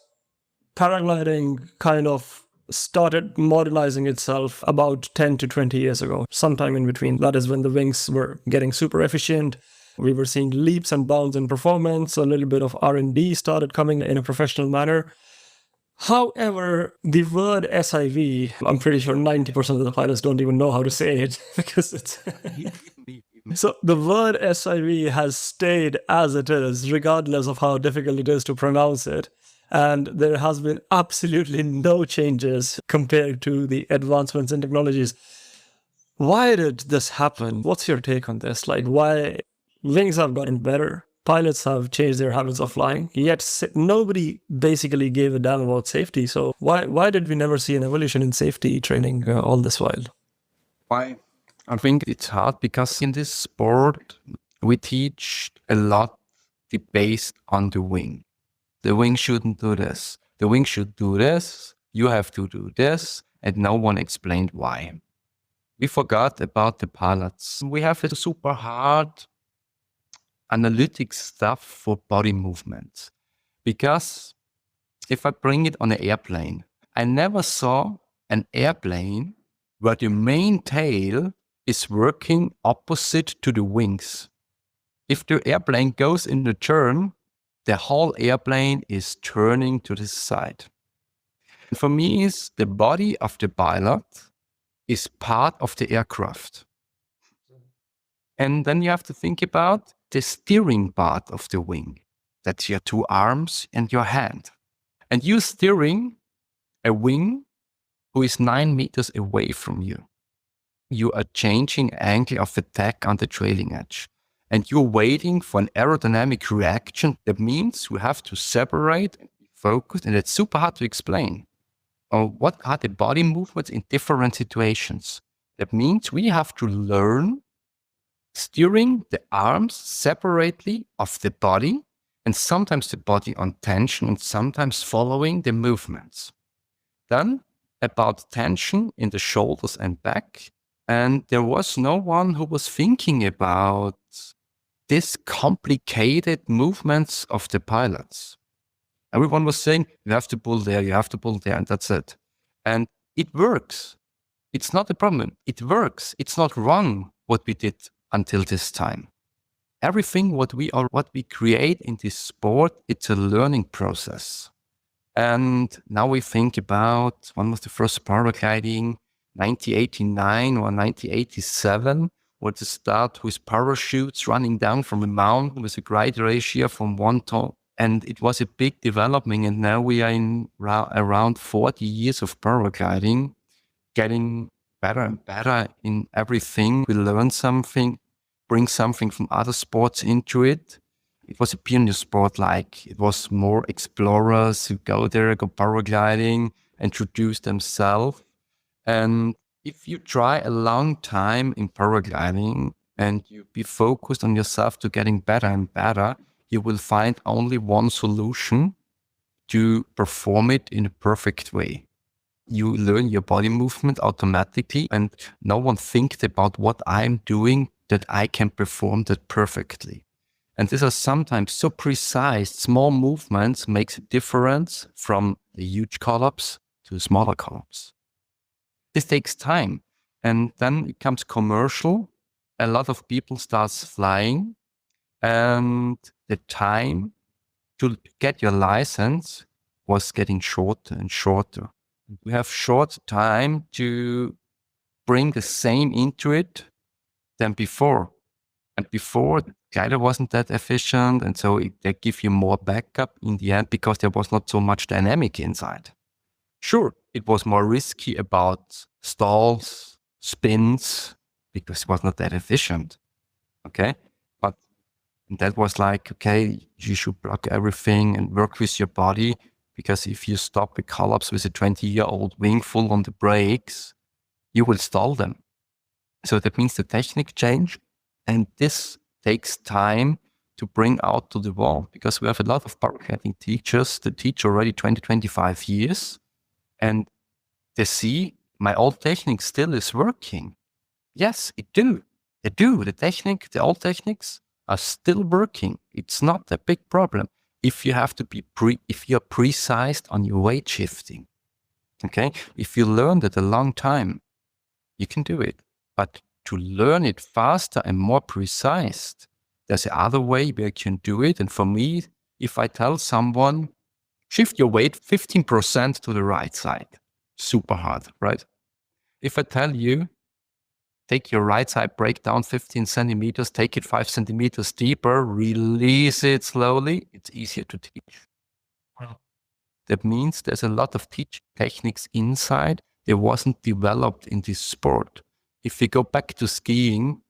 paragliding kind of started modernizing itself about 10 to 20 years ago, sometime in between. That is when the wings were getting super efficient. We were seeing leaps and bounds in performance. A little bit of R&D started coming in a professional manner. However, the word SIV, I'm pretty sure 90% of the pilots don't even know how to say it because it's So the word SIV has stayed as it is, regardless of how difficult it is to pronounce it. And there has been absolutely no changes compared to the advancements in technologies. Why did this happen? What's your take on this? Like, why wings have gotten better, pilots have changed their habits of flying, yet nobody basically gave a damn about safety. So why did we never see an evolution in safety training all this while? Why? I think it's hard because in this sport, we teach a lot based on the wing. The wing shouldn't do this. The wing should do this. You have to do this. And no one explained why. We forgot about the pilots. We have a super hard analytic stuff for body movements. Because if I bring it on an airplane, I never saw an airplane where the main tail is working opposite to the wings. If the airplane goes in the turn, the whole airplane is turning to the side. And for me, is the body of the pilot is part of the aircraft. And then you have to think about the steering part of the wing. That's your two arms and your hand. And you're steering a wing who is 9 meters away from you. You are changing angle of attack on the trailing edge. And you're waiting for an aerodynamic reaction. That means you have to separate and be focused. And it's super hard to explain. What are the body movements in different situations? That means we have to learn steering the arms separately of the body, and sometimes the body on tension and sometimes following the movements. Then about tension in the shoulders and back. And there was no one who was thinking about this complicated movements of the pilots. Everyone was saying, you have to pull there, you have to pull there, and that's it. And it works. It's not a problem. It works. It's not wrong what we did until this time. Everything what we create in this sport, it's a learning process. And now we think about when was the first paragliding, 1989 or 1987, where to start with parachutes running down from a mountain with a glide ratio from 1 ton. And it was a big development. And now we are in around 40 years of paragliding, getting better and better in everything. We learn something, bring something from other sports into it. It was a pioneer sport, like it was more explorers who go there, go paragliding, introduce themselves. And if you try a long time in paragliding and you be focused on yourself to getting better and better, you will find only one solution to perform it in a perfect way. You learn your body movement automatically, and no one thinks about what I'm doing that I can perform that perfectly. And these are sometimes so precise, small movements makes a difference from the huge collapse to smaller collapse. This takes time, and then it becomes commercial. A lot of people starts flying, and the time to get your license was getting shorter and shorter. We have short time to bring the same into it than before. And before, the glider wasn't that efficient, and so they give you more backup in the end because there was not so much dynamic inside. Sure, it was more risky about stalls, spins, because it was not that efficient. Okay, but that was like, okay, you should block everything and work with your body, because if you stop a collapse with a 20-year-old wing full on the brakes, you will stall them. So that means the technique change, and this takes time to bring out to the wall, because we have a lot of paragliding teachers that teach already 20, 25 years, and they see my old technique still is working. Yes, it do. They do. The old techniques are still working. It's not a big problem if you have to be if you're precise on your weight shifting. Okay, if you learned it a long time, you can do it. But to learn it faster and more precise, there's another way where you can do it. And for me, if I tell someone, shift your weight 15% to the right side, super hard, right? If I tell you, take your right side brake down 15 centimeters, take it 5 centimeters deeper, release it slowly. It's easier to teach. Wow. That means there's a lot of teaching techniques inside that wasn't developed in this sport. If we go back to skiing,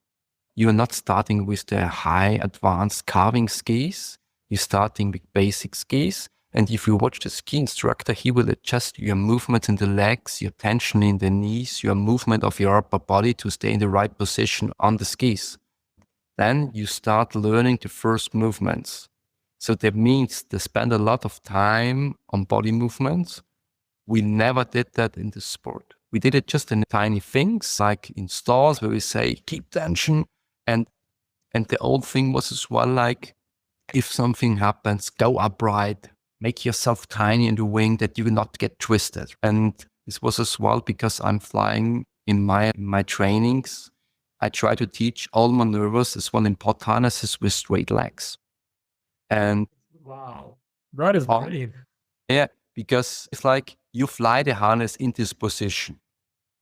you're not starting with the high advanced carving skis. You're starting with basic skis. And if you watch the ski instructor, he will adjust your movement in the legs, your tension in the knees, your movement of your upper body to stay in the right position on the skis. Then you start learning the first movements. So that means they spend a lot of time on body movements. We never did that in the sport. We did it just in tiny things, like in stalls where we say, keep tension. And the old thing was as well, like, if something happens, go upright, make yourself tiny in the wing that you will not get twisted. And this was as well because I'm flying in my trainings. I try to teach all maneuvers as well in pod harnesses with straight legs. And Wow, that is great. yeah, because it's like you fly the harness in this position.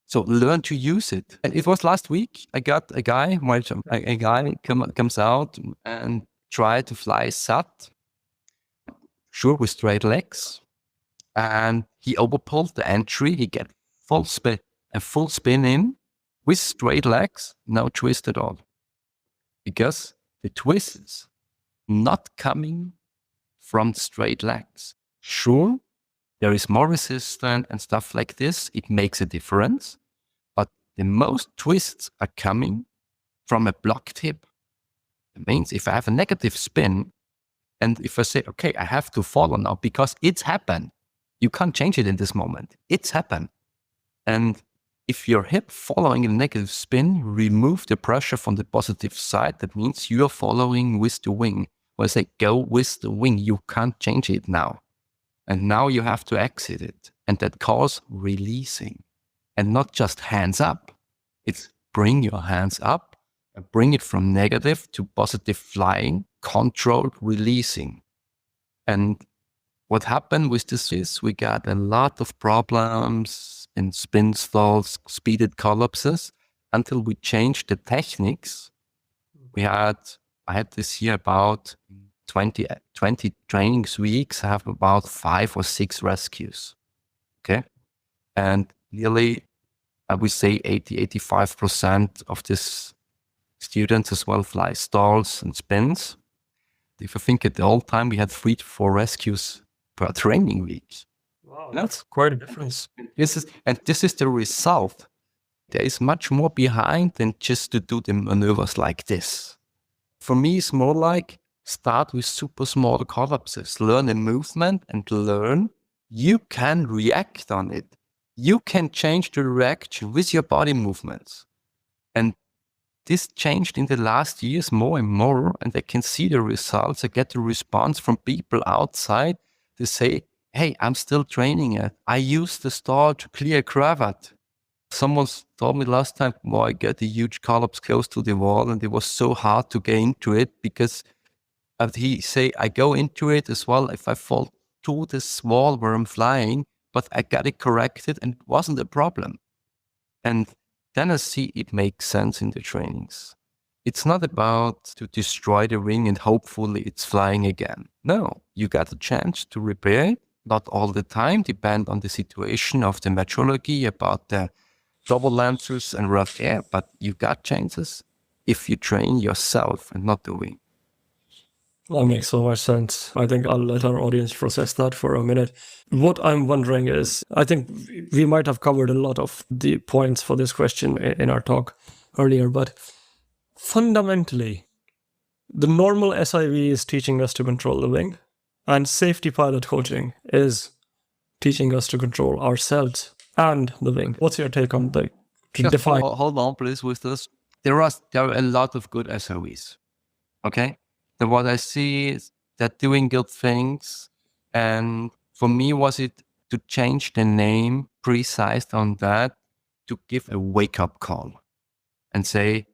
So learn to use it. And it was last week, I got a guy comes out and tried to fly SAT, sure, with straight legs. And he overpulled the entry. He get full spin in with straight legs, no twist at all. Because the twist is not coming from straight legs. Sure, there is more resistance and stuff like this. It makes a difference. But the most twists are coming from a block tip. It means if I have a negative spin, and if I say, okay, I have to follow now because it's happened. You can't change it in this moment. It's happened. And if your hip following a negative spin, remove the pressure from the positive side. That means you are following with the wing. When I say go with the wing, you can't change it now. And now you have to exit it. And that calls releasing. And not just hands up. It's bring your hands up and bring it from negative to positive flying, controlled releasing. And what happened with this is we got a lot of problems in spin stalls, speeded collapses, until we changed the techniques. I had this year about 20 trainings weeks. I have about 5 or 6 rescues. Okay. And nearly, I would say 85% of this students as well fly stalls and spins. If I think at the old time, we had 3 to 4 rescues per training week. Wow, that's quite a difference. This is the result. There is much more behind than just to do the maneuvers like this. For me, it's more like start with super small collapses, learn a movement and learn you can react on it. You can change the reaction with your body movements. And this changed in the last years more and more, and I can see the results. I get the response from people outside. They say, hey, I'm still training it. I use the stall to clear a cravat. Someone told me last time, I got a huge collapse close to the wall, and it was so hard to get into it because he say, I go into it as well if I fall to this wall where I'm flying, but I got it corrected and it wasn't a problem. And then I see it makes sense in the trainings. It's not about to destroy the wing and hopefully it's flying again. No, you got a chance to repair it. Not all the time, depend on the situation of the metrology about the turbulences and rough air, but you got chances if you train yourself and not the wing. That makes so much sense. I think I'll let our audience process that for a minute. What I'm wondering is, I think we might have covered a lot of the points for this question in our talk earlier, but fundamentally, the normal SIV is teaching us to control the wing, and safety pilot coaching is teaching us to control ourselves and the wing. What's your take on the define? Hold on, please, with this. There are a lot of good SIVs. Okay? So what I see is that doing good things, and for me, was it to change the name precise on that to give a wake-up call and say,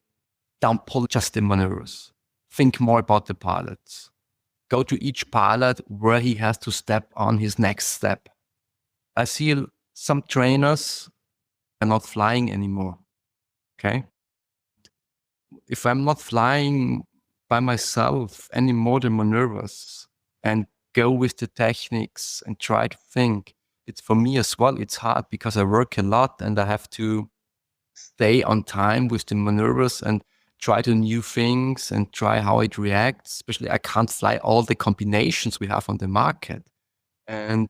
don't pull just the maneuvers. Think more about the pilots. Go to each pilot where he has to step on his next step. I see some trainers are not flying anymore. Okay? if I'm not flying by myself anymore the maneuvers and go with the techniques and try to think, it's for me as well, it's hard because I work a lot and I have to stay on time with the maneuvers and try to new things and try how it reacts. Especially I can't fly all the combinations we have on the market. And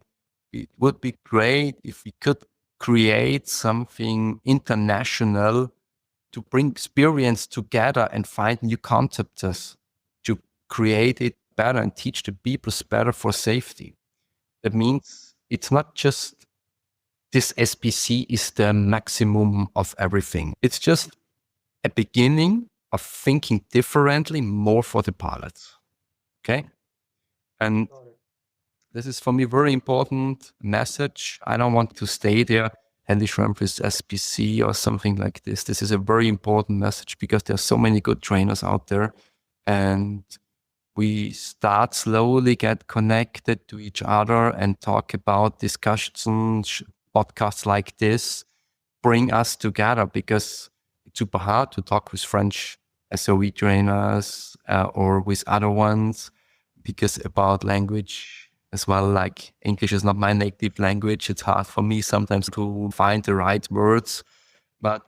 it would be great if we could create something international to bring experience together and find new concepts to create it better and teach the people better for safety. That means it's not just this SPC is the maximum of everything. It's just a beginning of thinking differently, more for the pilots. Okay? And this is for me very important message. I don't want to stay there and the Schrempf is SPC or something like this. This is a very important message because there are so many good trainers out there, and we start slowly get connected to each other and talk about discussions, podcasts like this, bring us together, because it's super hard to talk with French SOE trainers or with other ones, because about language as well, like English is not my native language. It's hard for me sometimes to find the right words. But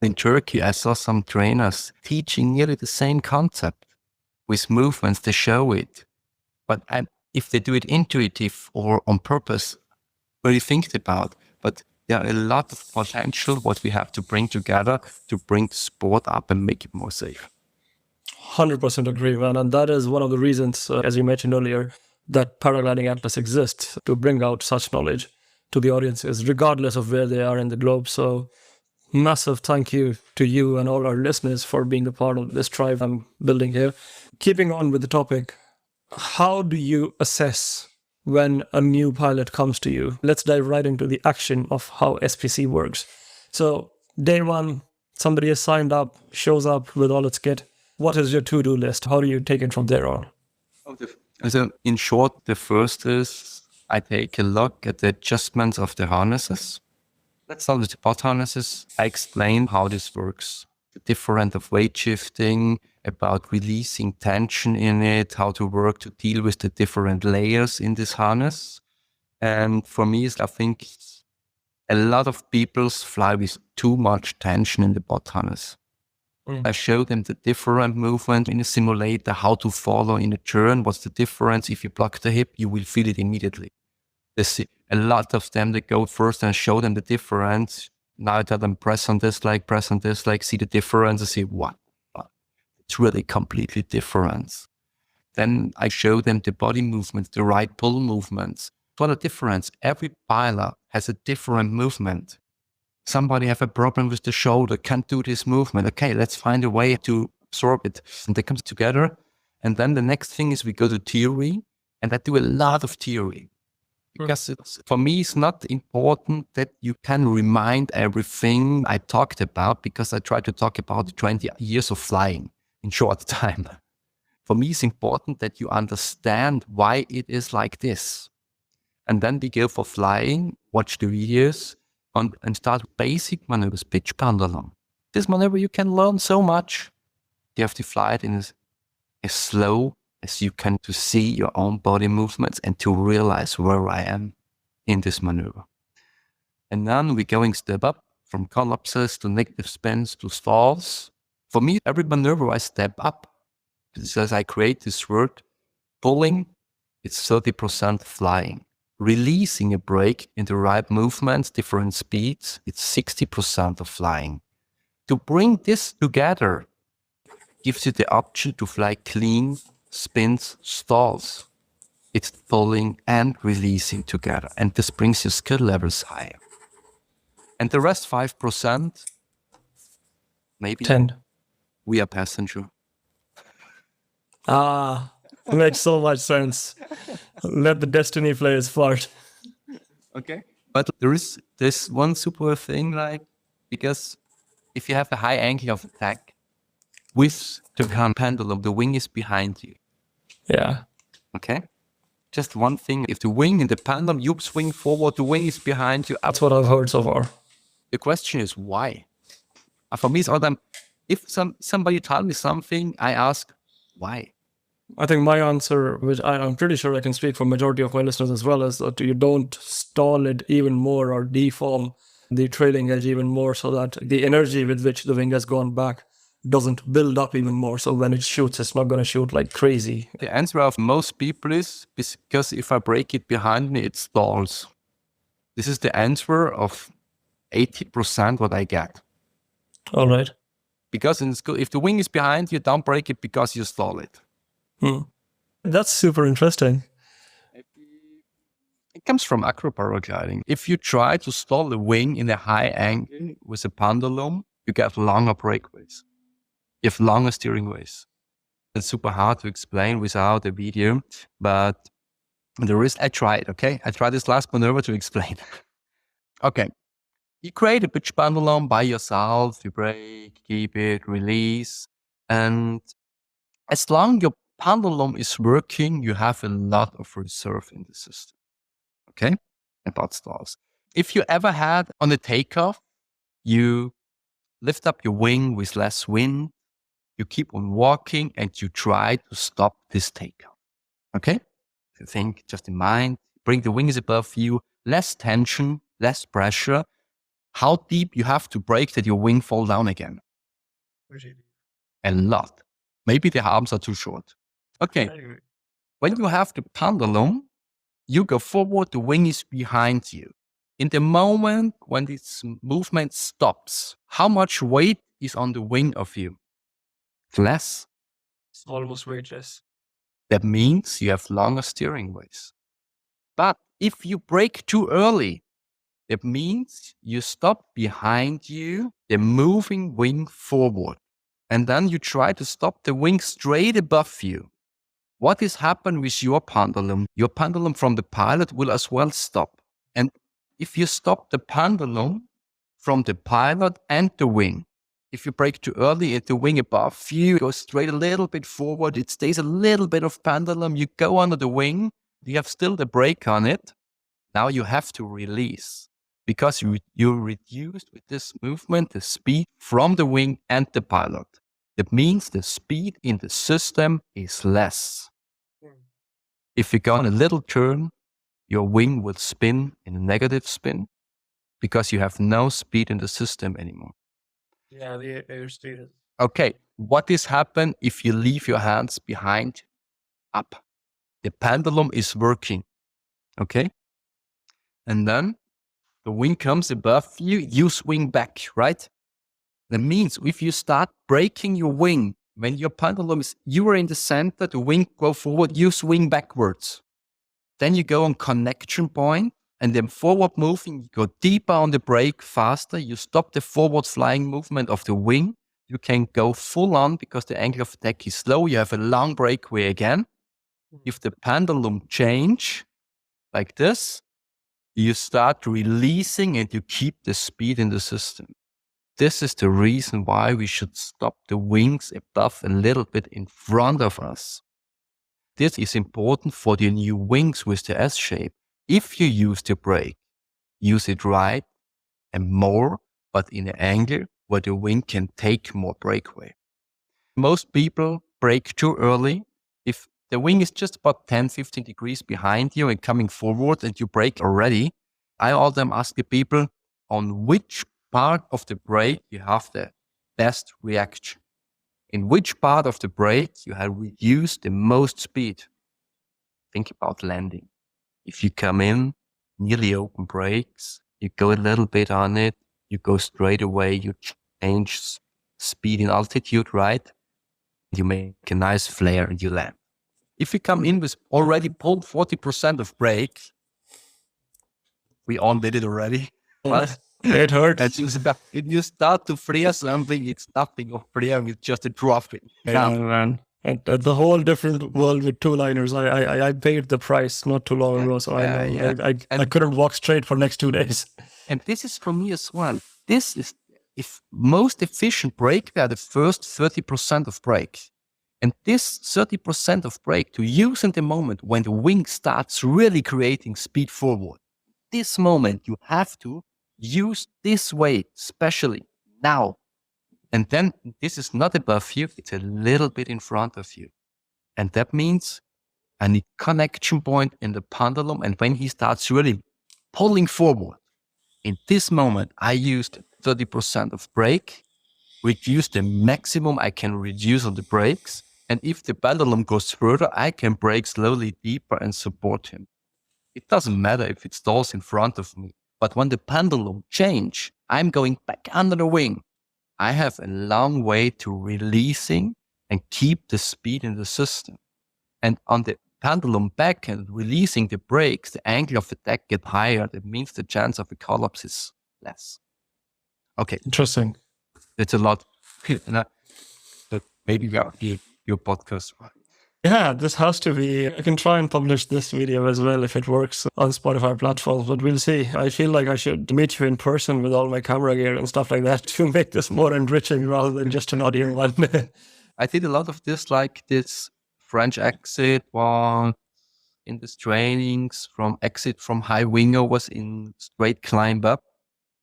in Turkey, I saw some trainers teaching nearly the same concept with movements. They show it. But if they do it intuitive or on purpose, very think about. But there are a lot of potential what we have to bring together to bring the sport up and make it more safe. 100% agree, man. And that is one of the reasons, as you mentioned earlier, that Paragliding Atlas exists, to bring out such knowledge to the audiences, regardless of where they are in the globe. So massive thank you to you and all our listeners for being a part of this tribe I'm building here. Keeping on with the topic, how do you assess when a new pilot comes to you? Let's dive right into the action of how SPC works. So day one, somebody is signed up, shows up with all its kit. What is your to-do list? How do you take it from there on? So in short, the first is I take a look at the adjustments of the harnesses. Let's start with the pod harnesses. I explain how this works, the difference of weight shifting, about releasing tension in it, how to work to deal with the different layers in this harness. And for me, I think a lot of people fly with too much tension in the pod harness. I show them the different movement in a simulator, how to follow in a turn. What's the difference? If you block the hip, you will feel it immediately. There's a lot of them that go first and show them the difference. Now I tell them press on this leg, see the difference, and say, what? It's really completely different. Then I show them the body movements, the right pull movements. What a difference. Every pilot has a different movement. Somebody have a problem with the shoulder, can't do this movement. Okay, let's find a way to absorb it. And they come together. And then the next thing is we go to theory. And I do a lot of theory. Because for me, it's not important that you can remind everything I talked about, because I try to talk about 20 years of flying in short time. For me, it's important that you understand why it is like this. And then we go for flying, watch the videos, and start basic maneuvers, pitch pendulum. This maneuver, you can learn so much. You have to fly it in as slow as you can to see your own body movements and to realize where I am in this maneuver. And then we're going step up from collapses to negative spins to stalls. For me, every maneuver I step up, because I create this word, pulling, it's 30% flying. Releasing a brake in the right movements, different speeds, it's 60% of flying. To bring this together gives you the option to fly clean, spins, stalls. It's pulling and releasing together. And this brings your skill levels higher. And the rest 5%, maybe 10. We are passenger. Makes so much sense. Let the destiny play its part. Okay. But there is this one super thing, like, because if you have a high angle of attack with the pendulum, the wing is behind you. Yeah. Okay. Just one thing. If the wing in the pendulum, you swing forward, the wing is behind you. That's what I've heard so far. The question is why? For me, it's all time. If somebody tells me something, I ask, why? I think my answer, which I'm pretty sure I can speak for majority of my listeners as well, is that you don't stall it even more or deform the trailing edge even more so that the energy with which the wing has gone back doesn't build up even more. So when it shoots, it's not going to shoot like crazy. The answer of most people is because if I break it behind me, it stalls. This is the answer of 80% what I get. All right. Because in school, if the wing is behind you, don't break it because you stall it. That's super interesting. It comes from acro paragliding. If you try to stall the wing in a high angle with a pendulum, you get longer breakaways. You have longer steering ways. It's super hard to explain without a video, but I tried, okay? I tried this last maneuver to explain. Okay. You create a pitch pendulum by yourself, you brake, keep it, release. And as long your pendulum is working, you have a lot of reserve in the system. Okay? About stalls. If you ever had on a takeoff, you lift up your wing with less wind, you keep on walking and you try to stop this takeoff. Okay? You think just in mind, bring the wings above you, less tension, less pressure. How deep you have to brake that your wing fall down again? A lot. Maybe the arms are too short. Okay. When you have the pendulum, you go forward, the wing is behind you. In the moment when this movement stops, how much weight is on the wing of you? Less. It's almost weightless. That means you have longer steering ways. But if you brake too early, that means you stop behind you, the moving wing forward. And then you try to stop the wing straight above you. What is happening with your pendulum? Your pendulum from the pilot will as well stop. And if you stop the pendulum from the pilot and the wing, if you brake too early at the wing above you, go straight a little bit forward, it stays a little bit of pendulum, you go under the wing, you have still the brake on it. Now you have to release because you reduced with this movement the speed from the wing and the pilot. That means the speed in the system is less. If you go on a little turn, your wing will spin in a negative spin because you have no speed in the system anymore. Yeah, the airspeed is. Okay, what is happen if you leave your hands behind up? The pendulum is working, okay? And then the wing comes above you, you swing back, right? That means if you start breaking your wing, when your pendulum is, you are in the center, the wing go forward, you swing backwards. Then you go on connection point and then forward moving, you go deeper on the brake faster, you stop the forward flying movement of the wing. You can go full on because the angle of attack is slow. You have a long breakaway again. If the pendulum change like this, you start releasing and you keep the speed in the system. This is the reason why we should stop the wings above a little bit in front of us. This is important for the new wings with the S shape. If you use the brake, use it right and more, but in an angle where the wing can take more breakaway. Most people brake too early. If the wing is just about 10, 15 degrees behind you and coming forward and you brake already, I all them ask the people on which part of the brake you have the best reaction. In which part of the brake you have reduced the most speed. Think about landing. If you come in, nearly open brakes, you go a little bit on it, you go straight away, you change speed and altitude, right? You make a nice flare and you land. If you come in with already pulled 40% of brake, we all did it already. But It hurts. if you start to flare something, it's nothing of flaring, it's just a dropping. Yeah, man. And the whole different world with two liners. I paid the price not too long ago, so I know. I couldn't walk straight for next 2 days. And this is for me as well. This is if most efficient brake were the first 30% of brake. And this 30% of brake to use in the moment when the wing starts really creating speed forward. This moment you have to use this way, especially now. And then this is not above you, it's a little bit in front of you. And that means I need connection point in the pendulum. And when he starts really pulling forward, in this moment, I used 30% of brake, reduce the maximum I can reduce on the brakes. And if the pendulum goes further, I can brake slowly deeper and support him. It doesn't matter if it stalls in front of me. But when the pendulum change, I'm going back under the wing. I have a long way to releasing and keep the speed in the system. And on the pendulum back and releasing the brakes, the angle of attack get higher. That means the chance of a collapse is less. Okay. Interesting. It's a lot. But maybe we are your podcast. Yeah, this has to be. I can try and publish this video as well if it works on Spotify platforms, but we'll see. I feel like I should meet you in person with all my camera gear and stuff like that to make this more enriching rather than just an audio one. I did a lot of this, like this French exit one in this trainings from exit from high winger was in straight climb up.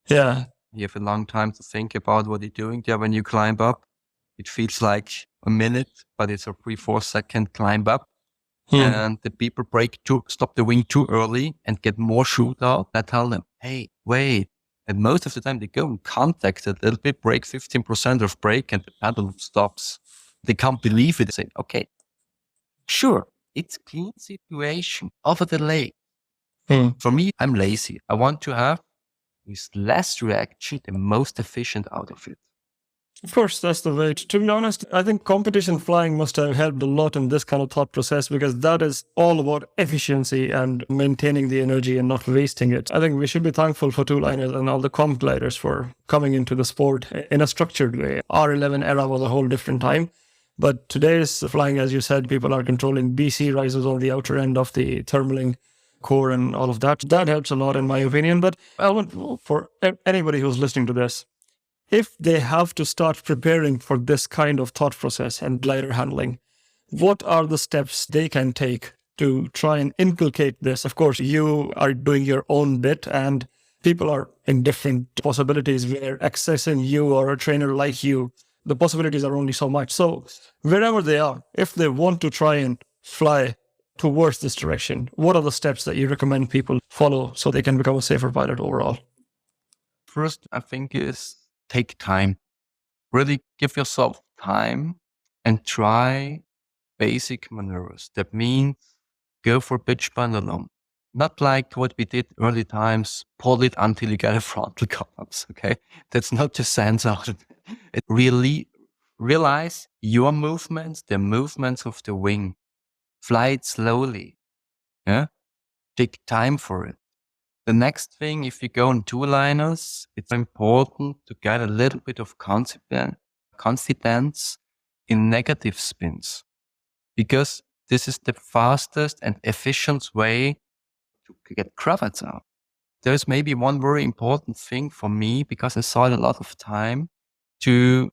Yeah. You have a long time to think about what you're doing there when you climb up. It feels like a minute, but it's a 3-4 second climb up. And the people stop the wing too early and get more shoot out. I tell them, hey, wait. And most of the time they go in contact a little bit, break 15% of brake and the pendulum stops. They can't believe it. They say, okay, sure, it's clean situation over the lake. For me, I'm lazy. I want to have with less reaction the most efficient out of it. Of course, that's the way. To be honest, I think competition flying must have helped a lot in this kind of thought process because that is all about efficiency and maintaining the energy and not wasting it. I think we should be thankful for two-liners and all the comp gliders for coming into the sport in a structured way. R11 era was a whole different time. But today's flying, as you said, people are controlling BC rises on the outer end of the thermaling core and all of that. That helps a lot in my opinion. But Helmut, for anybody who's listening to this, if they have to start preparing for this kind of thought process and glider handling, what are the steps they can take to try and inculcate this? Of course, you are doing your own bit and people are in different possibilities where accessing you or a trainer like you, the possibilities are only so much. So wherever they are, if they want to try and fly towards this direction, what are the steps that you recommend people follow so they can become a safer pilot overall? First, I think is take time. Really give yourself time and try basic maneuvers. That means go for pitch pendulum. Not like what we did early times, pull it until you get a frontal collapse, okay? That's not just sense out. It really realize your movements, the movements of the wing. Fly it slowly, yeah? Take time for it. The next thing, if you go on two-liners, it's important to get a little bit of confidence in negative spins, because this is the fastest and efficient way to get cravats out. There's maybe one very important thing for me, because I saw it a lot of time, to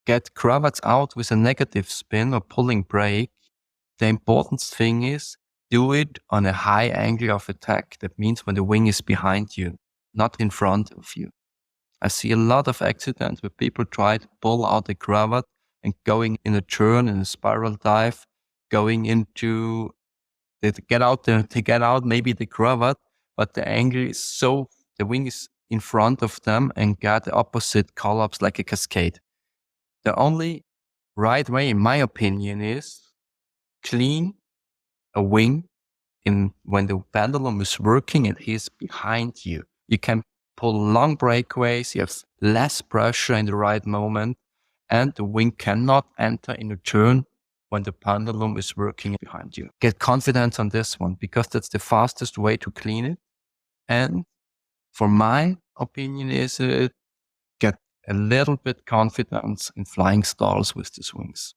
get cravats out with a negative spin or pulling brake. The important thing is do it on a high angle of attack. That means when the wing is behind you, not in front of you. I see a lot of accidents where people try to pull out the cravat and going in a turn, in a spiral dive, going into, they get out maybe the cravat, but the angle is so, the wing is in front of them and get the opposite collapse like a cascade. The only right way, in my opinion, is clean a wing when the pendulum is working and he's behind you. You can pull long breakaways, you have less pressure in the right moment, and the wing cannot enter in a turn when the pendulum is working behind you. Get confidence on this one, because that's the fastest way to clean it. And for my opinion is get a little bit confidence in flying stalls with these wings.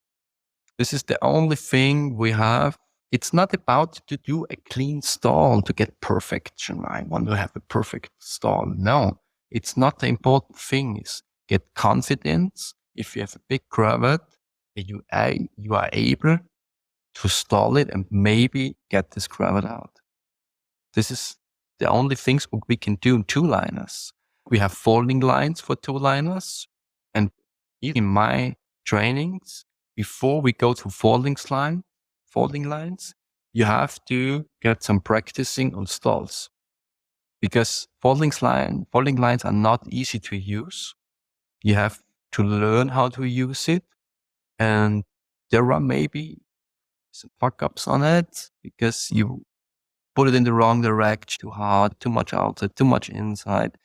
This is the only thing we have. It's not about to do a clean stall to get perfection. I want to have a perfect stall. No, it's not the important thing. Is get confidence. If you have a big cravat, you are able to stall it and maybe get this cravat out. This is the only things we can do in two-liners. We have folding lines for two-liners, and In my trainings, before we go to folding lines, you have to get some practicing on stalls, because folding lines are not easy to use. You have to learn how to use it, and there are maybe some fuck ups on it because you put it in the wrong direction, too hard, too much outside, too much inside.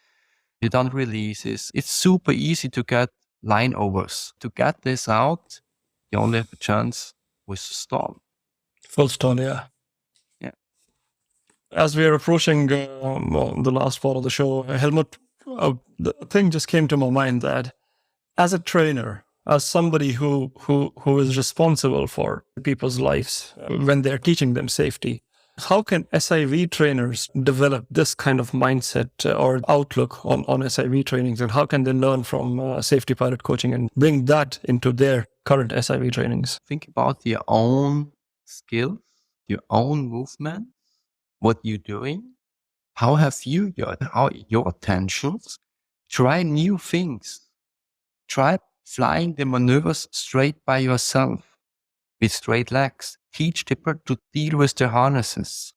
You don't release it. It's super easy to get line overs. To get this out, you only have a chance with stall. Full stall, yeah. Yeah. As we are approaching the last part of the show, Helmut, the thing just came to my mind that as a trainer, as somebody who is responsible for people's lives when they're teaching them safety, how can SIV trainers develop this kind of mindset or outlook on SIV trainings, and how can they learn from safety pilot coaching and bring that into their current SIV trainings? Think about your own skills, your own movement, what you're doing. How have you your attentions? Try new things. Try flying the maneuvers straight by yourself with straight legs. Teach people to deal with their harnesses.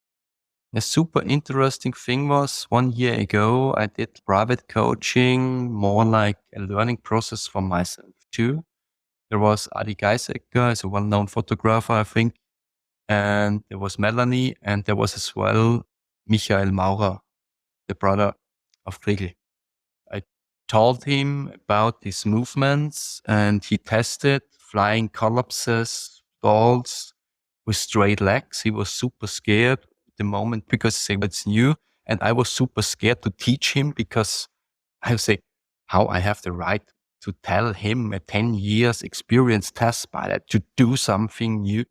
A super interesting thing was 1 year ago, I did private coaching, more like a learning process for myself too. There was Adi Geisecker, is a well-known photographer, I think. And there was Melanie, and there was as well Michael Maurer, the brother of Kriegel. I told him about these movements, and he tested flying collapses, stalls with straight legs. He was super scared at the moment because it's new. And I was super scared to teach him because I would say how I have the right to tell him, a 10 years experienced test pilot, to do something new.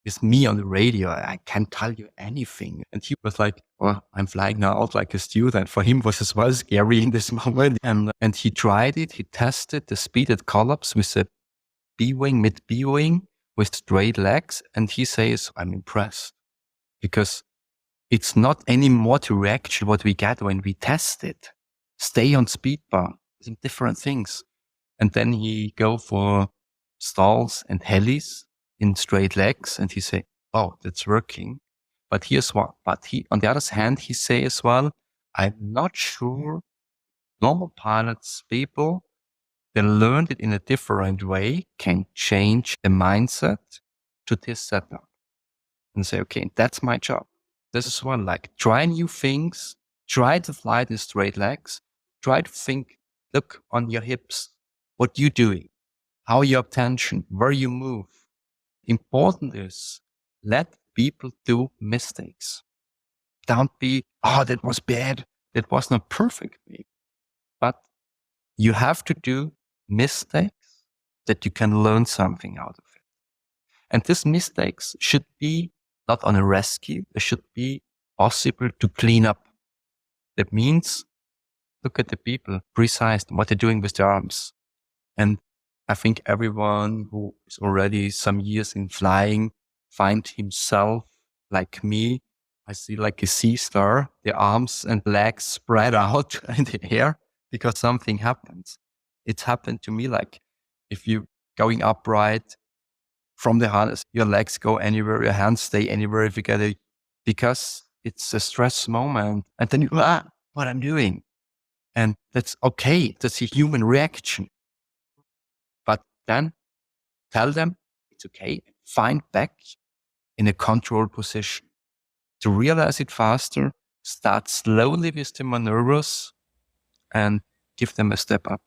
With me on the radio, I can't tell you anything. And he was like, well, I'm flying now out like a student. For him was as well scary in this moment. And he tried it. He tested the speed at collapse with a B-wing, mid-B-wing with straight legs. And he says, I'm impressed because it's not anymore to reaction what we get when we test it. Stay on speed bar, some different things. And then he go for stalls and helis in straight legs, and he say, oh, that's working. But here's what, on the other hand, he say as well, I'm not sure normal pilots, people that learned it in a different way can change the mindset to this setup and say, okay, that's my job. This is one, like try new things, try to fly in straight legs, try to think, look on your hips, what you doing, how you have tension, where you move. Important is let people do mistakes. Don't be, oh, that was bad. That was not perfect. Maybe. But you have to do mistakes that you can learn something out of it. And these mistakes should be not on a rescue. It should be possible to clean up. That means look at the people, precise what they're doing with their arms. And I think everyone who is already some years in flying find himself like me. I see like a sea star, the arms and legs spread out in the air because something happens. It happened to me, like if you going upright from the harness, your legs go anywhere, your hands stay anywhere if you get it, because it's a stress moment. And then you, what I'm doing. And that's okay. That's a human reaction. But then tell them it's okay. Find back in a controlled position. To realize it faster, start slowly with the maneuvers and give them a step up.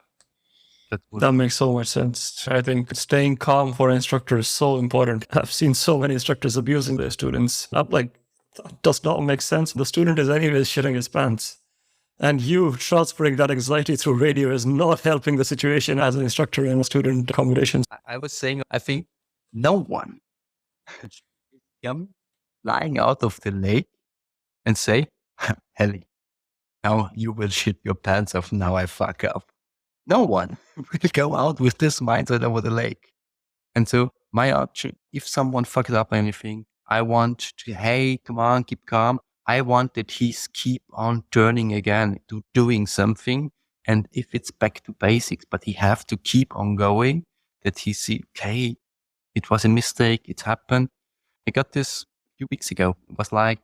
That makes so much sense. I think staying calm for instructors is so important. I've seen so many instructors abusing their students. I'm like, that does not make sense. The student is anyways shitting his pants. And you transferring that anxiety through radio is not helping the situation as an instructor in student accommodations. I was saying, I think no one come flying out of the lake and say, Helly, now you will shit your pants off. Now I fuck up. No one will go out with this mindset over the lake. And so my option, if someone fucked up anything, I want to, hey, come on, keep calm. I want that he's keep on turning again to doing something And if it's back to basics, but he have to keep on going, that he see, okay, it was a mistake. It happened. I got this a few weeks ago. It was like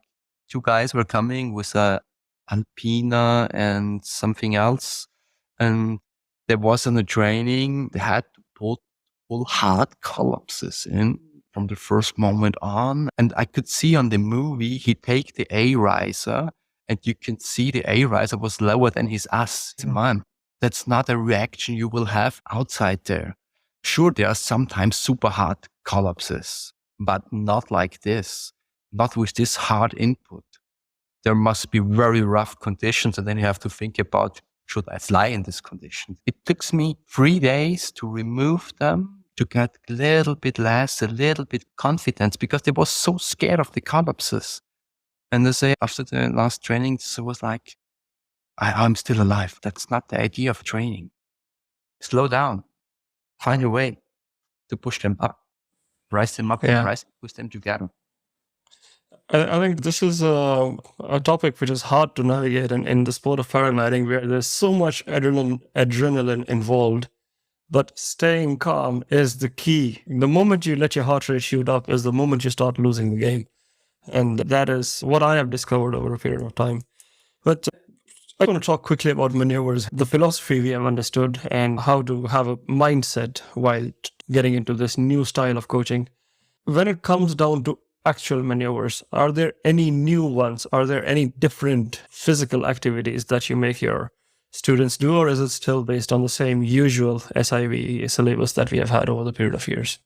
two guys were coming with a Alpina and something else. And there was in the training, they had to put full hard collapses in from the first moment on. And I could see on the movie, he take the A riser and you can see the A riser was lower than his ass. Man, that's not a reaction you will have outside there. Sure, there are sometimes super hard collapses, but not like this, not with this hard input. There must be very rough conditions. And then you have to think about, should I fly in this condition? It took me 3 days to remove them, to get a little bit less, a little bit confidence, because they was so scared of the collapses. And they say after the last training, it was like, I'm still alive. That's not the idea of training. Slow down. Find a way to push them up, rise them up, push them together. I think this is a topic which is hard to navigate in the sport of paragliding, where there's so much adrenaline involved. But staying calm is the key. The moment you let your heart rate shoot up is the moment you start losing the game. And that is what I have discovered over a period of time. But I want to talk quickly about maneuvers, the philosophy we have understood, and how to have a mindset while getting into this new style of coaching. When it comes down to actual maneuvers, are there any new ones? Are there any different physical activities that you make your students do, or is it still based on the same usual SIV syllabus that we have had over the period of years?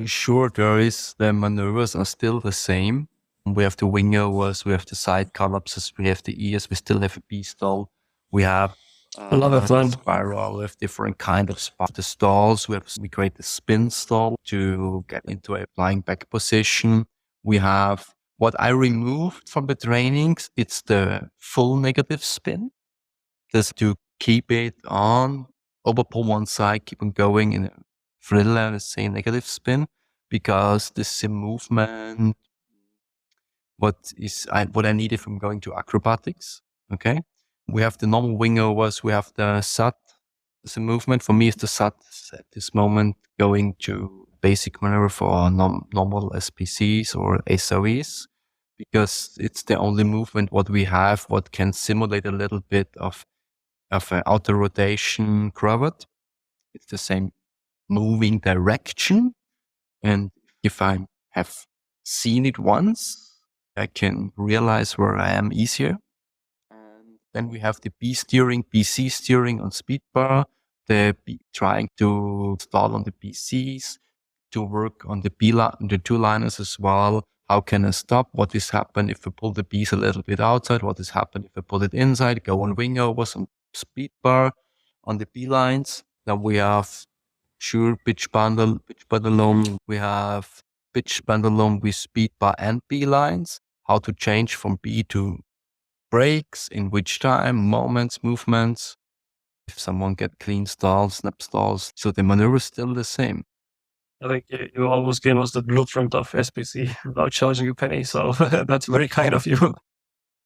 Sure, the maneuvers are still the same. We have the wing overs, we have the side collapses, we have the ears, we still have a B-stall. We have a lot of fun. Spiral, we have different kind of the stalls. We create the spin stall to get into a flying back position. We have what I removed from the trainings. It's the full negative spin. Just to keep it on, overpull one side, keep on going in a thriller, let's say negative spin, because this is a movement what I needed from going to acrobatics. Okay. We have the normal wing overs. We have the SAT as a movement. For me, it's the SAT at this moment going to basic maneuver for normal SPCs or SIVs, because it's the only movement what we have, what can simulate a little bit of an outer rotation cravat. It's the same moving direction. And if I have seen it once, I can realize where I am easier. And then we have the BC steering on speed bar, trying to stall on the BCs, to work on the two liners as well. How can I stop? What is happen if I pull the B's a little bit outside? What is happen if I pull it inside? Go on wing overs on speed bar on the B lines. Then we have pitch bundle alone. We have pitch bundle alone with speed bar and B lines. How to change from B to brakes, in which time, moments, movements. If someone get clean stalls, snap stalls. So the maneuver is still the same. I think you almost gave us the blueprint of SPC without charging a penny. So that's very kind of you. I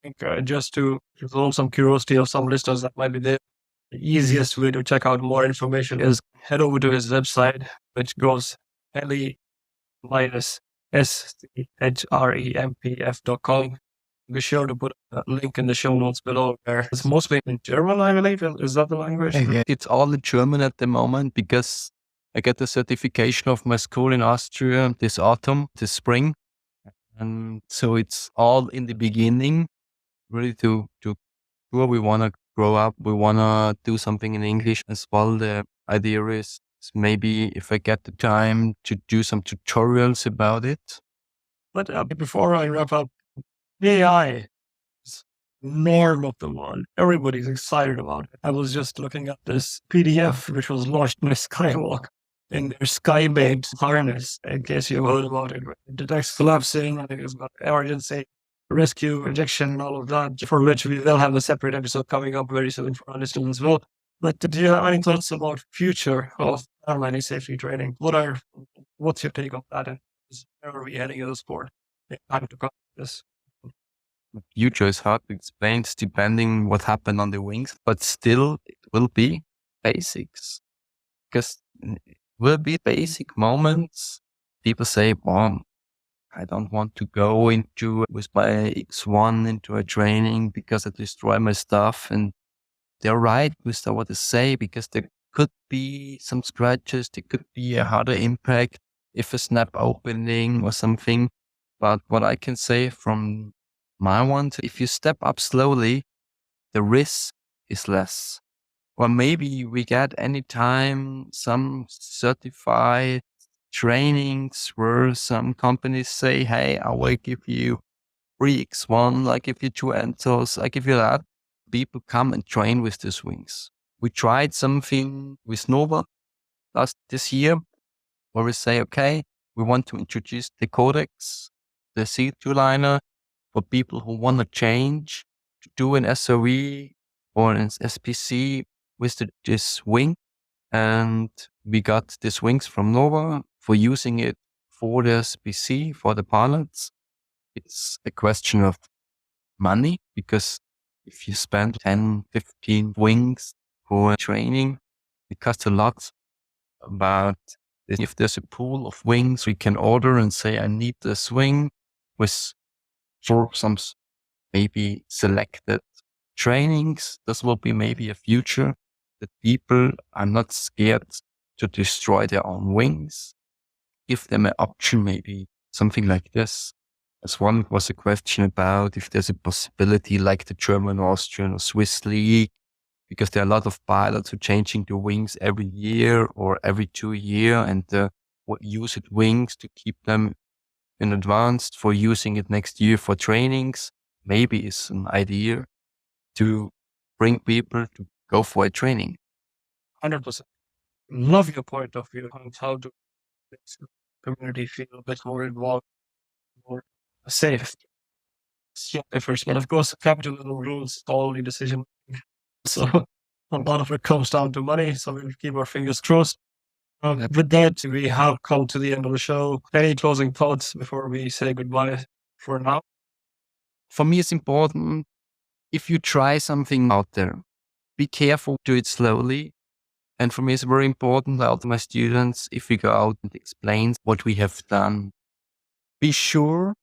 think just to resolve some curiosity of some listeners that might be there, the easiest way to check out more information is head over to his website, which goes heli-schrempf.com. Be sure to put a link in the show notes below. It's mostly in German, I believe. Is that the language? It's all in German at the moment, because I get the certification of my school in Austria this spring. And so it's all in the beginning, really to where we want to grow up. We want to do something in English as well. The idea is maybe if I get the time to do some tutorials about it. But before I wrap up, AI is norm of the world. Everybody's excited about it. I was just looking at this PDF, which was launched by Skywalk in their Skybait harness, in case you heard about it. It detects collapsing. I think it's got emergency rescue, injection, and all of that, for which we will have a separate episode coming up very soon for our listeners as well. But do you have any thoughts about future of airline safety training? What's your take on that? And where are we heading in the sport? Time to cover this. future is hard to explain. It's depending what happened on the wings, but still it will be basics, because it will be basic moments. People say, "Well, I don't want to go into with my X1 into a training because I destroy my stuff." And they're right with what they say, because there could be some scratches, there could be a harder impact if a snap opening or something. But what I can say from my one, if you step up slowly, the risk is less. Or maybe we get anytime some certified trainings where some companies say, "Hey, I will give you 3x1, I give you 2 Entos, I give you that." People come and train with these wings. We tried something with Nova this year where we say, okay, we want to introduce the Codex, the C2 liner, for people who want to change to do an SIV or an SPC with this wing. And we got these wings from Nova for using it for the SPC, for the pilots. It's a question of money, because if you spend 10, 15 wings for training, it costs a lot. But if there's a pool of wings, we can order and say, I need this wing with for some maybe selected trainings. This will be maybe a future that people are not scared to destroy their own wings. Give them an option, maybe something like this. As one was a question about if there's a possibility like the German, Austrian or Swiss league, because there are a lot of pilots who are changing the wings every year or every 2 years, and use it wings to keep them in advance for using it next year for trainings. Maybe it's an idea to bring people to go for a training. 100%. Love your point of view on how to make the community feel a bit more involved, more safe. Yeah, first, but of course, capitalism rules all the decision. So a lot of it comes down to money. So we'll keep our fingers crossed. With that, we have come to the end of the show. Any closing thoughts before we say goodbye for now? For me, it's important, if you try something out there, be careful, do it slowly. And for me, it's very important out to my students, if we go out and explain what we have done, be sure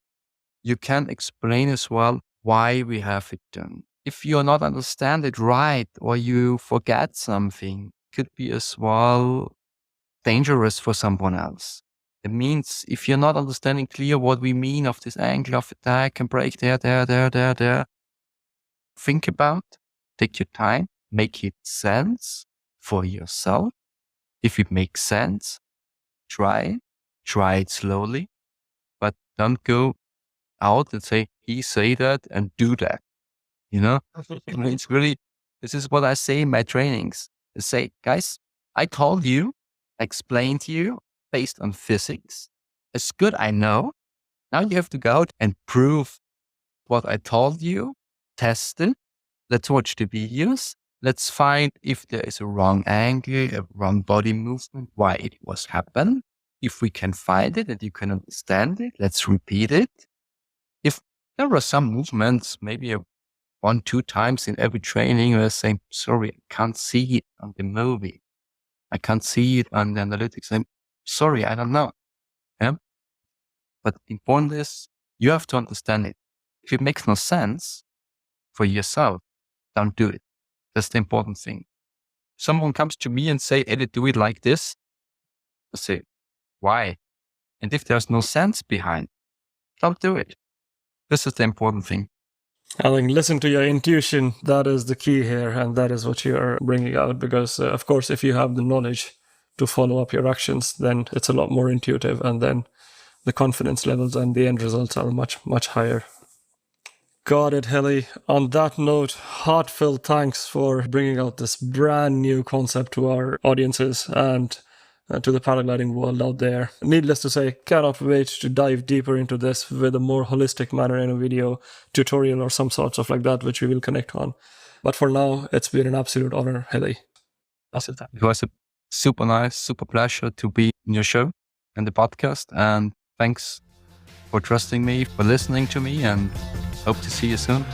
you can explain as well why we have it done. If you not understand it right, or you forget something, could be as well dangerous for someone else. It means if you're not understanding clear what we mean of this angle of attack and break there, think about, take your time, make it sense for yourself. If it makes sense, try it slowly, but don't go out and say, he say that and do that. You know, it's really, this is what I say in my trainings. I say, guys, I told you, explained to you based on physics. It's good, I know. Now you have to go out and prove what I told you, test it. Let's watch the videos. Let's find if there is a wrong angle, a wrong body movement, why it was happened. If we can find it and you can understand it, let's repeat it. If there are some movements, maybe 1-2 times in every training, where I say, sorry, I can't see it on the movie. I can't see it on the analytics. I'm sorry, I don't know. Yeah? But the important is, you have to understand it. If it makes no sense for yourself, don't do it. That's the important thing. Someone comes to me and say, Edit, do it like this. I say, why? And if there's no sense behind, don't do it. This is the important thing. I think listen to your intuition. That is the key here, and that is what you are bringing out. Because, of course, if you have the knowledge to follow up your actions, then it's a lot more intuitive, and then the confidence levels and the end results are much, much higher. Got it, Heli. On that note, heartfelt thanks for bringing out this brand new concept to our audiences and to the paragliding world out there. Needless to say, cannot wait to dive deeper into this with a more holistic manner in a video tutorial or some sorts of like that, which we will connect on. But for now, it's been an absolute honor, Heli. That's it. It was a super nice, super pleasure to be in your show and the podcast. And thanks for trusting me, for listening to me, and Hope to see you soon.